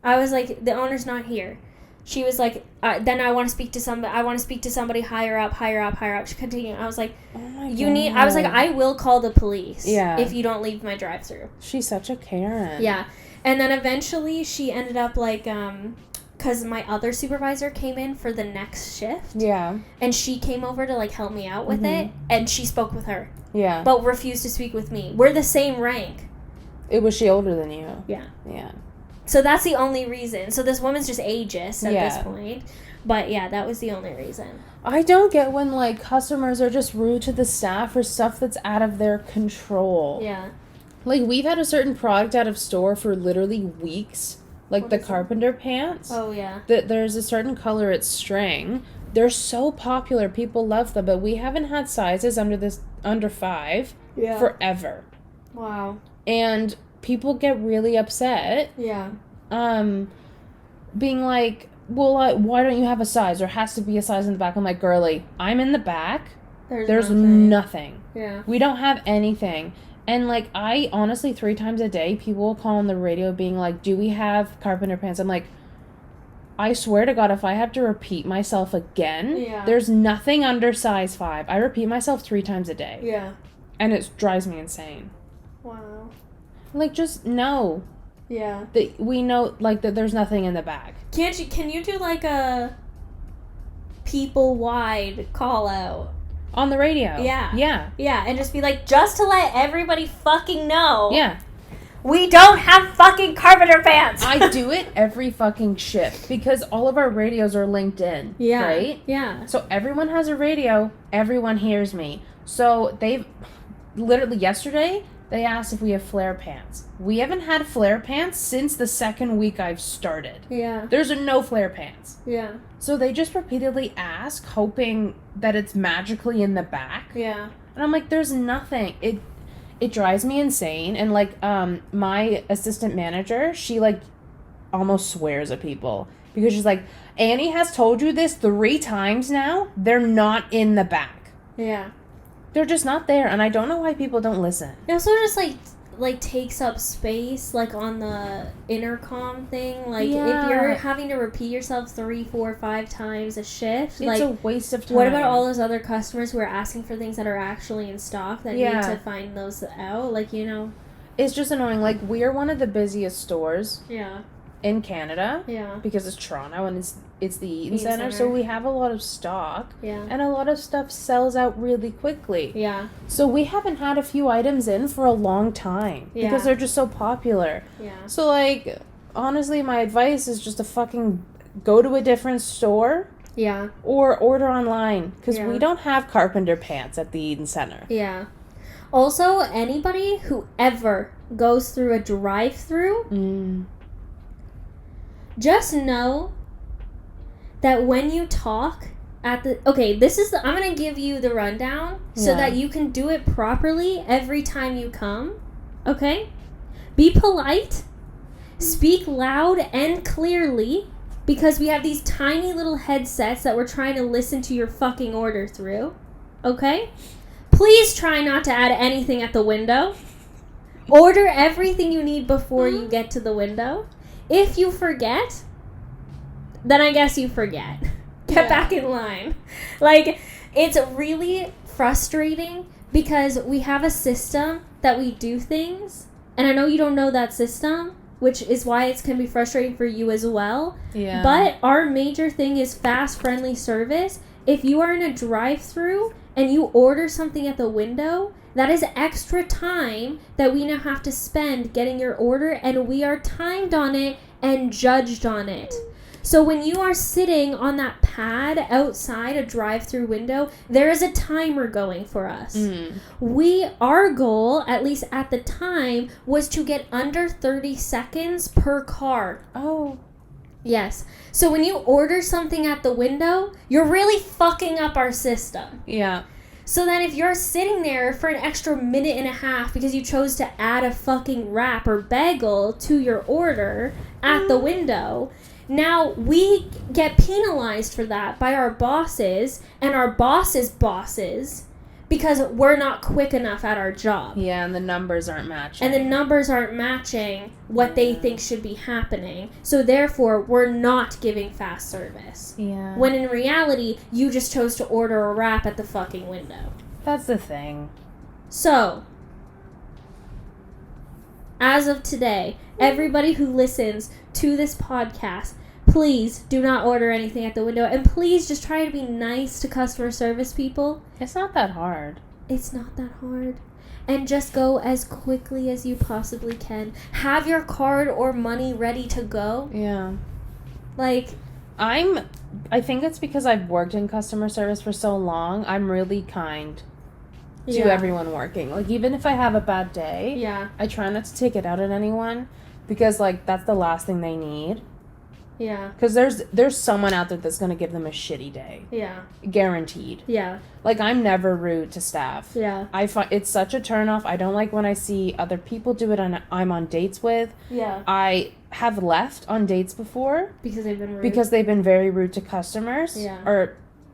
I was like, the owner's not here. She was like, then I want to speak to somebody. I want to speak to somebody higher up. She continued. I was like, oh my God. I was like, I will call the police. Yeah. If you don't leave my drive-thru. She's such a Karen. Yeah. And then eventually she ended up like, because my other supervisor came in for the next shift. Yeah. And she came over to like help me out with it. And she spoke with her. Yeah. But refused to speak with me. We're the same rank. Was she older than you? Yeah. Yeah. So that's the only reason. So this woman's just ageist at this point. But yeah, that was the only reason. I don't get when like customers are just rude to the staff for stuff that's out of their control. Yeah. Like, we've had a certain product out of store for literally weeks. Like, What the is it? carpenter pants. Oh, yeah. There's a certain color, it's string. They're so popular. People love them. But we haven't had sizes under 5 forever. Wow. And people get really upset. Yeah. Being like, well, why don't you have a size? There has to be a size in the back. I'm like, girly, I'm in the back. There's nothing. Yeah. We don't have anything. And, like, I honestly, 3 times a day, people will call on the radio being like, do we have carpenter pants? I'm like, I swear to God, if I have to repeat myself again, there's nothing under size 5. I repeat myself 3 times a day. Yeah. And it drives me insane. Wow. Like, just no. Yeah. That we know, like, that there's nothing in the bag. Can you do, like, a people-wide call-out? On the radio. Yeah. Yeah. Yeah, and just be like, just to let everybody fucking know. Yeah. We don't have fucking carpenter pants. I do it every fucking shift because all of our radios are linked in. Yeah. Right? Yeah. So everyone has a radio. Everyone hears me. So they've literally yesterday, they asked if we have flare pants. We haven't had flare pants since the 2nd week I've started. Yeah. There's no flare pants. Yeah. So they just repeatedly ask, hoping that it's magically in the back. Yeah. And I'm like, there's nothing. It drives me insane. And, like, my assistant manager, she, like, almost swears at people. Because she's like, Annie has told you this 3 times now. They're not in the back. Yeah. They're just not there. And I don't know why people don't listen. It also just, like takes up space, like, on the intercom thing. Like, if you're having to repeat yourself 3, 4, 5 times a shift, it's a waste of time. What about all those other customers who are asking for things that are actually in stock that need to find those out? Like, you know. It's just annoying. Like, we are one of the busiest stores. Yeah. In Canada. Yeah. Because it's Toronto and it's the Eaton Center, so we have a lot of stock. Yeah. And a lot of stuff sells out really quickly. Yeah. So we haven't had a few items in for a long time. Yeah. Because they're just so popular. Yeah. So, like, honestly, my advice is just to fucking go to a different store Yeah. Or order online, because Yeah. we don't have carpenter pants at the Eden Center. Yeah. Also, anybody who ever goes through a drive-through, just know that when you talk at the... Okay, I'm going to give you the rundown so that you can do it properly every time you come. Okay? Be polite. Speak loud and clearly, because we have these tiny little headsets that we're trying to listen to your fucking order through. Okay? Please try not to add anything at the window. Order everything you need before you get to the window. If you forget, then I guess you forget. Get back in line. Like, it's really frustrating because we have a system that we do things, and I know you don't know that system, which is why it can be frustrating for you as well. Yeah. But our major thing is fast, friendly service. If you are in a drive-thru and you order something at the window, that is extra time that we now have to spend getting your order, and we are timed on it and judged on it. So when you are sitting on that pad outside a drive-thru window, there is a timer going for us. Our goal, at least at the time, was to get under 30 seconds per car. Oh. Yes. So when you order something at the window, you're really fucking up our system. Yeah. So then if you're sitting there for an extra minute and a half because you chose to add a fucking wrap or bagel to your order at the window, now we get penalized for that by our bosses and our bosses' bosses because we're not quick enough at our job. Yeah, and the numbers aren't matching. And the numbers aren't matching what they think should be happening. So therefore, we're not giving fast service. Yeah. When in reality, you just chose to order a wrap at the fucking window. That's the thing. So, as of today, everybody who listens to this podcast, please do not order anything at the window. And please just try to be nice to customer service people. It's not that hard. It's not that hard. And just go as quickly as you possibly can. Have your card or money ready to go. Yeah. Like, I think it's because I've worked in customer service for so long. I'm really kind to everyone working. Like, even if I have a bad day, I try not to take it out on anyone because, like, that's the last thing they need. Yeah. Because there's someone out there that's going to give them a shitty day. Yeah. Guaranteed. Yeah. Like, I'm never rude to staff. Yeah. I find it's such a turnoff. I don't like when I see other people do it and I'm on dates with. Yeah. I have left on dates before. Because they've been rude. Because they've been very rude to customers. Yeah.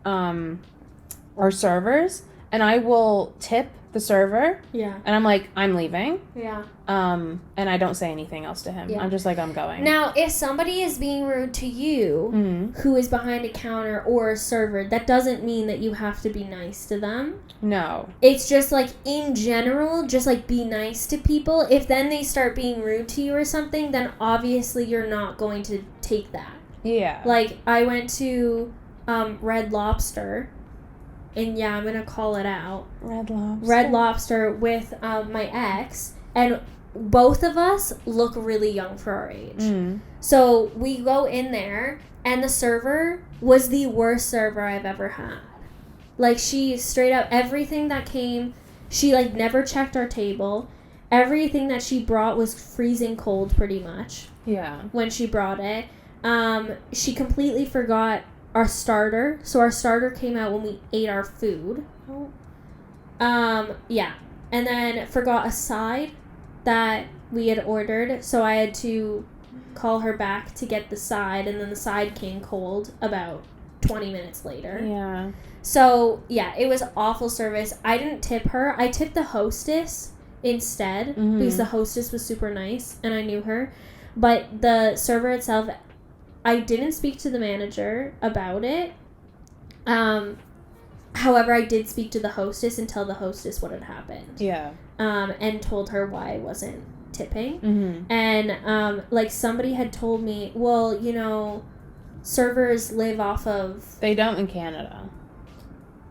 Or servers. And I will tip the server. Yeah. And I'm like, I'm leaving. Yeah. And I don't say anything else to him. Yeah. I'm just like, I'm going. Now, if somebody is being rude to you, who is behind a counter or a server, that doesn't mean that you have to be nice to them. No. It's just like, in general, just like be nice to people. If then they start being rude to you or something, then obviously you're not going to take that. Yeah. Like, I went to Red Lobster. And yeah, I'm going to call it out. Red Lobster with my ex. And both of us look really young for our age. So we go in there, and the server was the worst server I've ever had. Like, she straight up, everything that came, she, like, never checked our table. Everything that she brought was freezing cold, pretty much. Yeah. When she brought it. She completely forgot our starter. So our starter came out when we ate our food. Yeah. And then forgot a side that we had ordered. So I had to call her back to get the side. And then the side came cold about 20 minutes later. Yeah. So, yeah, it was awful service. I didn't tip her. I tipped the hostess instead because the hostess was super nice and I knew her. But the server itself, I didn't speak to the manager about it. However, I did speak to the hostess and tell the hostess what had happened. Yeah. And told her why I wasn't tipping. And, like, somebody had told me, well, you know, servers live off of... They don't in Canada.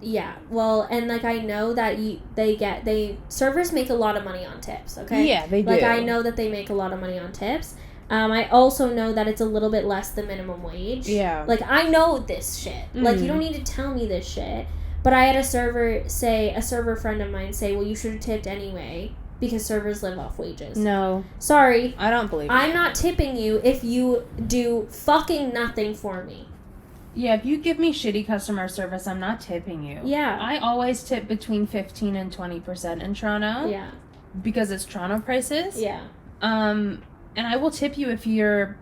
Yeah, well, and, like, I know that servers make a lot of money on tips, okay? Yeah, they do. Like, I know that they make a lot of money on tips. I also know that it's a little bit less than minimum wage. Yeah. Like, I know this shit. Like, you don't need to tell me this shit. But I had a server friend of mine say, well, you should have tipped anyway because servers live off wages. No. Sorry. I don't believe I'm not tipping you if you do fucking nothing for me. Yeah, if you give me shitty customer service, I'm not tipping you. Yeah. I always tip between 15 and 20% in Toronto. Yeah. Because it's Toronto prices. Yeah. And I will tip you if you're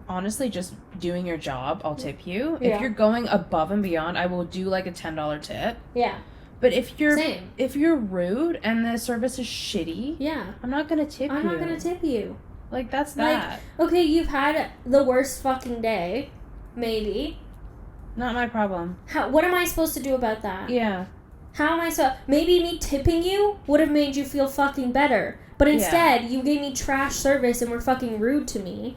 honestly just doing your job. I'll tip you. Yeah. If you're going above and beyond, I will do like a $10 tip. Yeah. But if you're Same. if you're rude and the service is shitty, Yeah. I'm not gonna tip you. I'm not gonna tip you. Like, that's that. Okay, you've had the worst fucking day. Maybe. Not my problem. What am I supposed to do about that? Yeah. How am I maybe me tipping you would have made you feel fucking better. But instead, you gave me trash service and were fucking rude to me.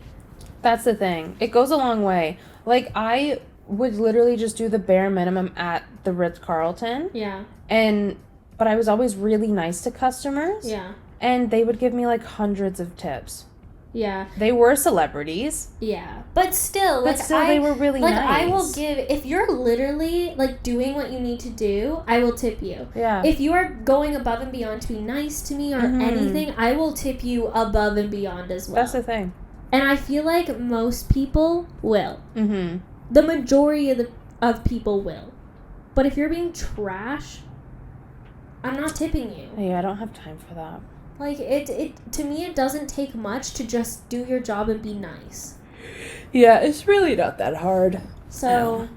That's the thing. It goes a long way. Like, I would literally just do the bare minimum at the Ritz-Carlton. Yeah. But I was always really nice to customers. Yeah. And they would give me, like, hundreds of tips. Yeah. They were celebrities. Yeah. But still, they were really nice. I will give, if you're literally, like, doing what you need to do, I will tip you. Yeah. If you are going above and beyond to be nice to me or anything, I will tip you above and beyond as well. That's the thing. And I feel like most people will. Mm-hmm. The majority of people will. But if you're being trash, I'm not tipping you. Yeah, I don't have time for that. Like, it to me, it doesn't take much to just do your job and be nice. Yeah, it's really not that hard. So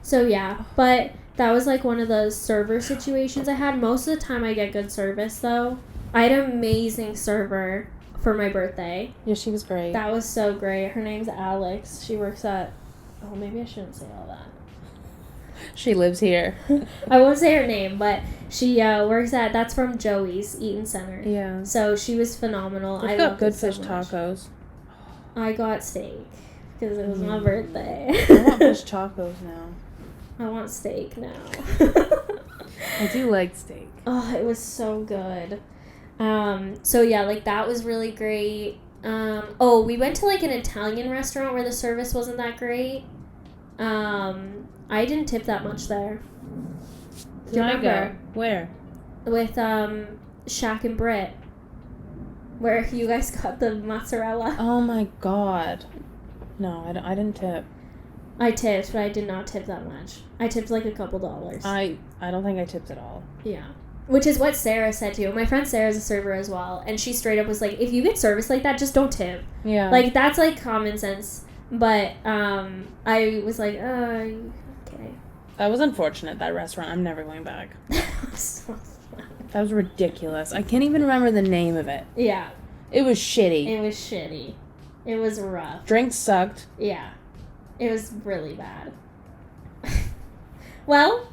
yeah. But that was, like, one of those server situations I had. Most of the time I get good service, though. I had an amazing server for my birthday. Yeah, she was great. That was so great. Her name's Alex. She works at... Oh, maybe I shouldn't say all that. She lives here. I won't say her name, but she works at... That's from Joey's Eaton Center. Yeah. So she was phenomenal. I got good fish tacos. I got steak because it was my birthday. I want fish tacos now. I want steak now. I do like steak. Oh, it was so good. So yeah, like, that was really great. We went to, like, an Italian restaurant where the service wasn't that great. I didn't tip that much there. Do you remember? Where? With Shaq and Britt, where you guys got the mozzarella. Oh my god. No, I didn't tip. I tipped, but I did not tip that much. I tipped like a couple dollars. I don't think I tipped at all. Yeah. Which is what Sarah said too. My friend Sarah's a server as well, and she straight up was like, if you get service like that, just don't tip. Yeah. Like, that's like common sense. But I was like, okay. That was unfortunate, that restaurant. I'm never going back. So fun. That was ridiculous. I can't even remember the name of it. Yeah. It was shitty. It was shitty. It was rough. Drinks sucked. Yeah. It was really bad. Well,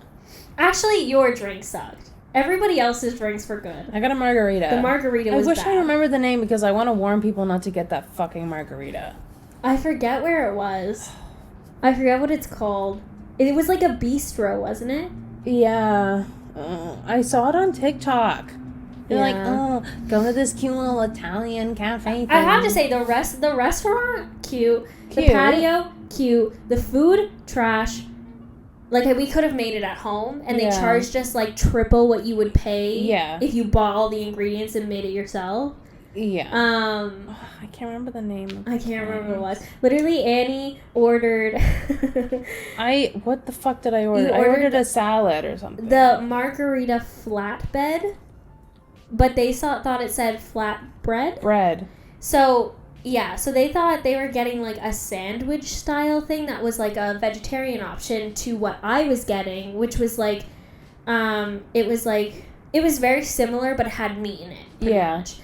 actually, your drink sucked. Everybody else's drinks were good. I got a margarita. The margarita was bad. I wish bad. I remember the name because I want to warn people not to get that fucking margarita. I forget where it was. I forget what it's called. It was like a bistro, wasn't it? Yeah. I saw it on TikTok. They're like, go to this cute little Italian cafe thing. I have to say, the restaurant, cute. The patio, cute. The food, trash. Like, we could have made it at home, and they charged us, like, triple what you would pay if you bought all the ingredients and made it yourself. Yeah. I can't remember the name. I can't remember what it was. Literally, Annie ordered... What the fuck did I order? I ordered a salad or something. The margarita flatbed, but they thought it said flatbread. Bread. So... Yeah, so they thought they were getting, like, a sandwich-style thing that was, like, a vegetarian option to what I was getting, which was, like, it was very similar, but it had meat in it, pretty much.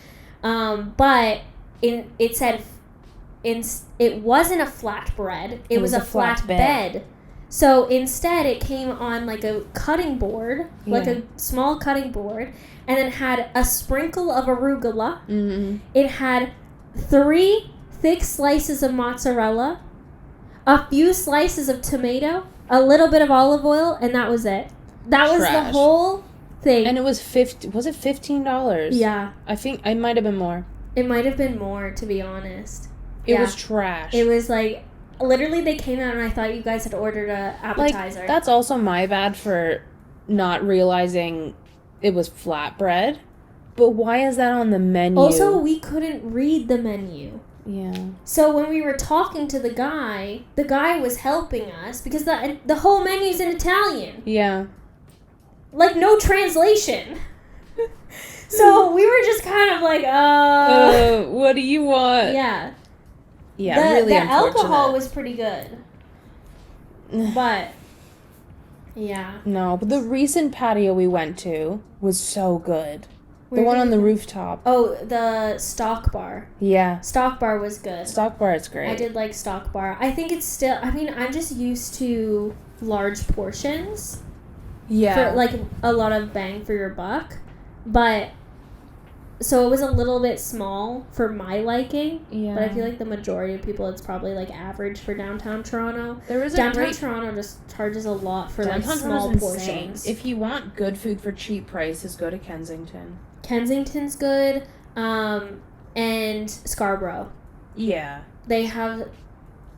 But it said, it wasn't a flatbread, it was a flatbed. So instead, it came on, like, a cutting board, like a small cutting board, and then had a sprinkle of arugula. Mm-hmm. It had 3 thick slices of mozzarella, a few slices of tomato, a little bit of olive oil, and that was it. That was the whole thing. And it was was it $15? Yeah. I think it might have been more. It might have been more, to be honest. It was trash. It was like, literally they came out and I thought you guys had ordered a appetizer. Like, that's also my bad for not realizing it was flatbread. But why is that on the menu? Also, we couldn't read the menu. Yeah. So when we were talking to the guy was helping us because the whole menu's in Italian. Yeah. Like, no translation. So we were just kind of like, what do you want? Yeah. Yeah, really the unfortunate. alcohol was pretty good. But, yeah. No, but the recent patio we went to was so good. The one on the rooftop. Oh, the Stock Bar. Yeah. Stock Bar was good. Stock Bar is great. I did like Stock Bar. I think it's still, I mean, I'm just used to large portions. Yeah. For, like, a lot of bang for your buck. But, so it was a little bit small for my liking. Yeah. But I feel like the majority of people, it's probably, like, average for downtown Toronto. There is downtown Toronto just charges a lot for, like, small portions. If you want good food for cheap prices, go to Kensington. Kensington's good, and Scarborough. Yeah. They have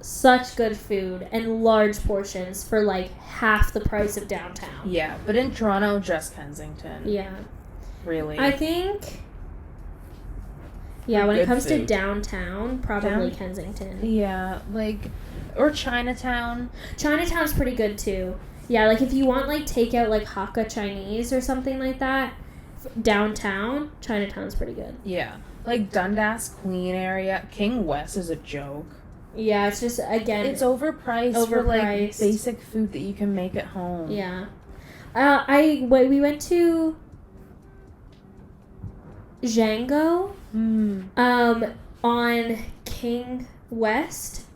such good food and large portions for, like, half the price of downtown. Yeah, but in Toronto, just Kensington. Yeah. Really. I think, yeah, when it comes to downtown, probably Kensington. Yeah, like, or Chinatown. Chinatown's pretty good, too. Yeah, like, if you want, like, takeout, like, Hakka Chinese or something like that, downtown, Chinatown's pretty good. Yeah. Like, Dundas, Queen area. King West is a joke. Yeah, it's just, again... It's overpriced for, like, basic food that you can make at home. Yeah. We went to Django, on King West,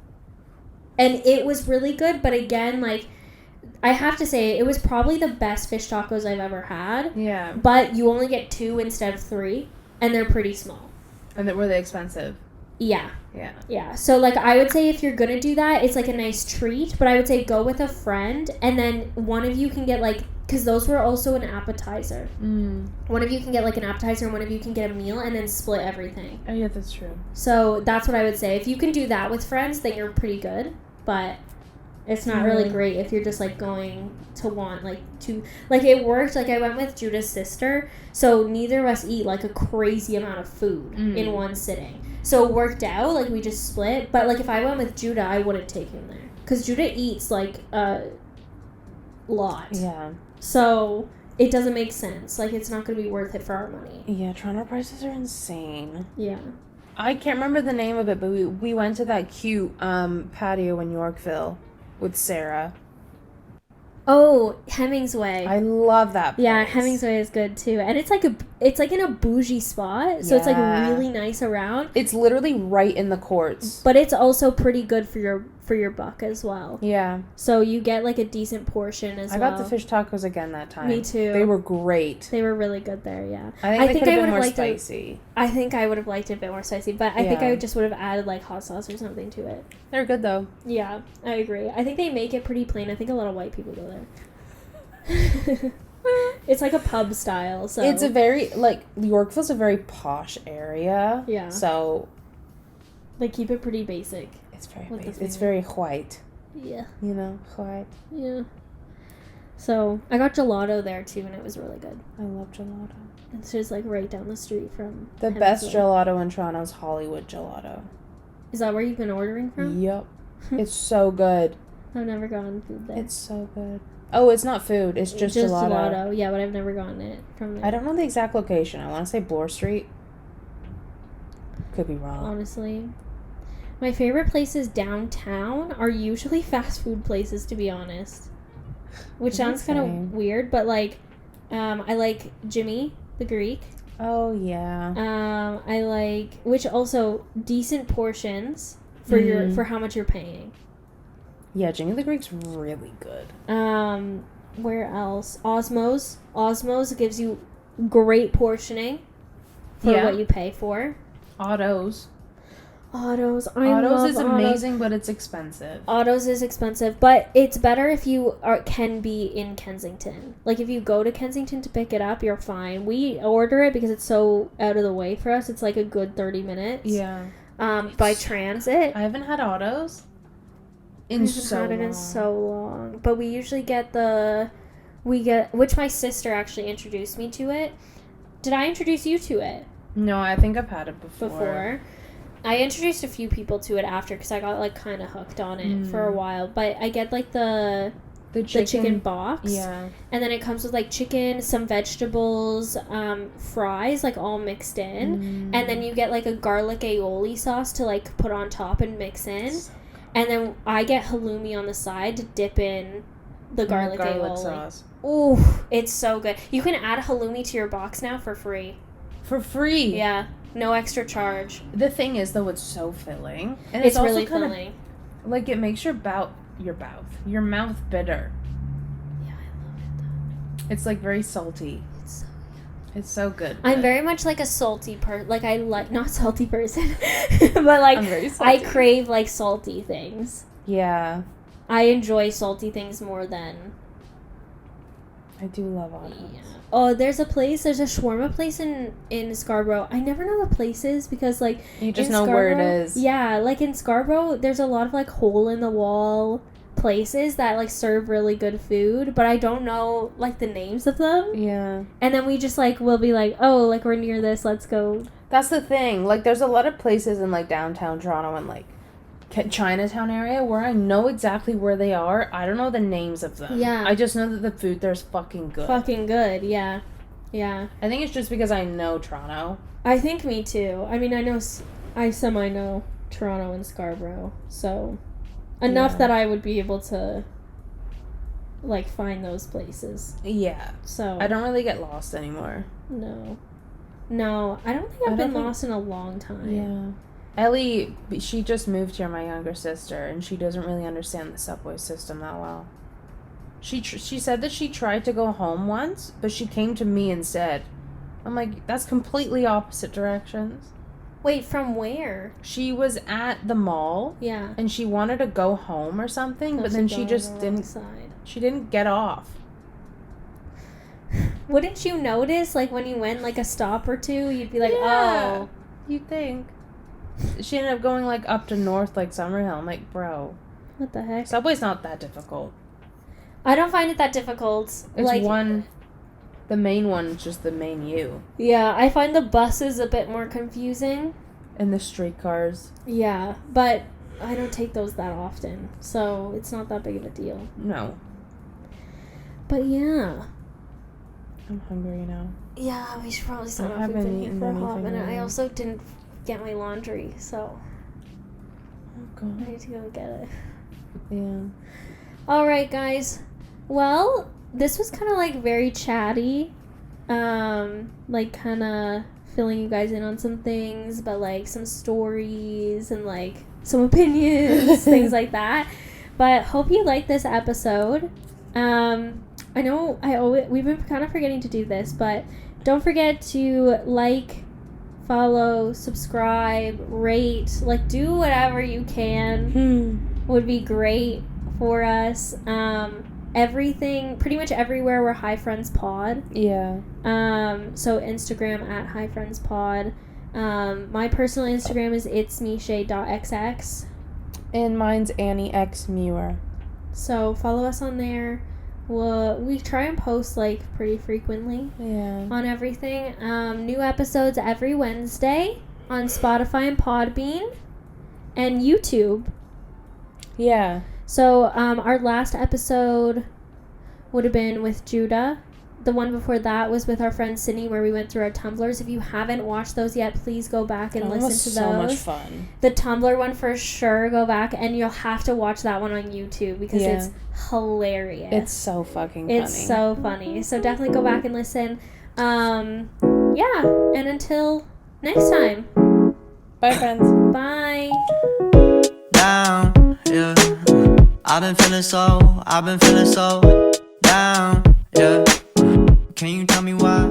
and it was really good, but again, like, I have to say, it was probably the best fish tacos I've ever had. Yeah. But you only get 2 instead of 3, and they're pretty small. And were they expensive? Yeah. Yeah. Yeah. So, like, I would say if you're going to do that, it's, like, a nice treat. But I would say go with a friend, and then one of you can get, like, because those were also an appetizer. One of you can get, like, an appetizer, and one of you can get a meal, and then split everything. Oh, yeah, that's true. So, that's what I would say. If you can do that with friends, then you're pretty good. But... it's not really great if you're just, like, going to want, like, to... like, it worked. Like, I went with Judah's sister, so neither of us eat, like, a crazy amount of food in one sitting. So it worked out. Like, we just split. But, like, if I went with Judah, I wouldn't take him there. Because Judah eats, like, a lot. Yeah. So it doesn't make sense. Like, it's not going to be worth it for our money. Yeah, Toronto prices are insane. Yeah. I can't remember the name of it, but we went to that cute patio in Yorkville with Sarah. Oh, Hemingsway. I love that place. Yeah, Hemingsway is good too. And it's like in a bougie spot, so it's like really nice around. It's literally right in the courts. But it's also pretty good for your buck as well. Yeah. So you get like a decent portion as well. I got the fish tacos again that time. Me too. They were great. They were really good there, yeah. I think they could have been more spicy. I think I would have liked it a bit more spicy, but I think I just would have added like hot sauce or something to it. They're good though. Yeah, I agree. I think they make it pretty plain. I think a lot of white people go there. It's like a pub style, so it's a very like Yorkville's a very posh area. Yeah. So they keep it pretty basic. It's very basic. It's very white. Yeah. You know, white. Yeah. So I got gelato there too, and it was really good. I love gelato. It's just like right down the street from the best gelato in Toronto is Hollywood Gelato. Is that where you've been ordering from? Yep. It's so good. I've never gotten food there. It's so good. Oh, it's not food. It's just gelato. Yeah, but I've never gotten it from there. I don't know the exact location. I want to say Bloor Street. Could be wrong. Honestly. My favorite places downtown are usually fast food places, to be honest. Which sounds kind of weird, but like, I like Jimmy, the Greek. Oh, yeah. I like, which also decent portions for for how much you're paying. Yeah, Jimmy the Greek's really good. Where else? Osmos. Osmos gives you great portioning for what you pay for. Otto's Otto's is amazing, but it's expensive. Otto's is expensive, but it's better if you can be in Kensington. Like, if you go to Kensington to pick it up, you're fine. We order it because it's so out of the way for us. It's like a good 30 minutes. Yeah. by transit. I haven't had autos I in haven't so had it long. in so long. But we usually get which my sister actually introduced me to it. Did I introduce you to it? No, I think I've had it before. I introduced a few people to it after because I got like kind of hooked on it for a while. But I get like the chicken box. Yeah. And then it comes with like chicken, some vegetables, fries, like all mixed in. And then you get like a garlic aioli sauce to like put on top and mix in. And then I get halloumi on the side to dip in the garlic aioli sauce. Ooh, it's so good. You can add halloumi to your box now for free. For free? Yeah. No extra charge. The thing is, though, it's so filling. And it's also really filling. Like, it makes your mouth bitter. Yeah, I love it, though. It's, like, very salty. It's so good. I'm very much, like, a salty person. Like, not salty person. But, like, I'm very salty. I crave, like, salty things. Yeah. I enjoy salty things more than... I do love autos. Yeah. Oh, there's a shawarma place in Scarborough. I never know the places because, like... You just know where it is. Yeah, like, in Scarborough, there's a lot of, like, hole-in-the-wall places that, like, serve really good food, but I don't know, like, the names of them. Yeah. And then we just, like, we'll be like, oh, like, we're near this, let's go. That's the thing. Like, there's a lot of places in, like, downtown Toronto and, like, Chinatown area where I know exactly where they are. I don't know the names of them. Yeah. I just know that the food there's fucking good. Fucking good, yeah. Yeah. I think it's just because I know Toronto. I think me too. I mean, I semi-know Toronto and Scarborough, so enough that I would be able to, like, find those places. Yeah. So I don't really get lost anymore. No, I don't think I've been lost in a long time. Yeah. Ellie, she just moved here, my younger sister, and she doesn't really understand the subway system that well. She said that she tried to go home once, but she came to me instead. I'm like, that's completely opposite directions. Wait, from where? She was at the mall. Yeah. And she wanted to go home or something, but then she just didn't. She didn't get off. Wouldn't you notice, like, when you went, like, a stop or two, you'd be like, yeah, oh. You'd think. She ended up going, like, up to north, like, Summerhill. I'm like, bro. What the heck? Subway's not that difficult. I don't find it that difficult. It's like, the main one is just the main U. Yeah, I find the buses a bit more confusing. And the streetcars. Yeah, but I don't take those that often, so it's not that big of a deal. No. But yeah. I'm hungry now. Yeah, we should probably start off. We've been here for a hot minute. Yet. I also didn't get my laundry, so oh God. I need to go get it. Yeah. Alright, guys. Well, this was kind of like very chatty. Like kind of filling you guys in on some things, but like some stories and like some opinions, things like that. But hope you like this episode. I know we've been kind of forgetting to do this, but don't forget to like, follow, subscribe, rate, like do whatever you can. Would be great for us. Everything, pretty much everywhere we're Hi Friends Pod. Yeah. So Instagram at Hi Friends Pod. My personal Instagram is itsmeshay.xx. And mine's Annie X Muir. So follow us on there. We try and post like pretty frequently. Yeah. On everything. New episodes every Wednesday on Spotify and Podbean and YouTube. Yeah. So our last episode would have been with Judah. The one before that was with our friend Sydney, where we went through our Tumblrs. If you haven't watched those yet, please go back and listen to those. So much fun. The Tumblr one for sure, go back, and you'll have to watch that one on YouTube because it's hilarious. It's so fucking funny. It's so funny. So definitely go back and listen. Yeah, and until next time. Bye, friends. Bye. Down, yeah. I've been feeling so down, yeah. Can you tell me why?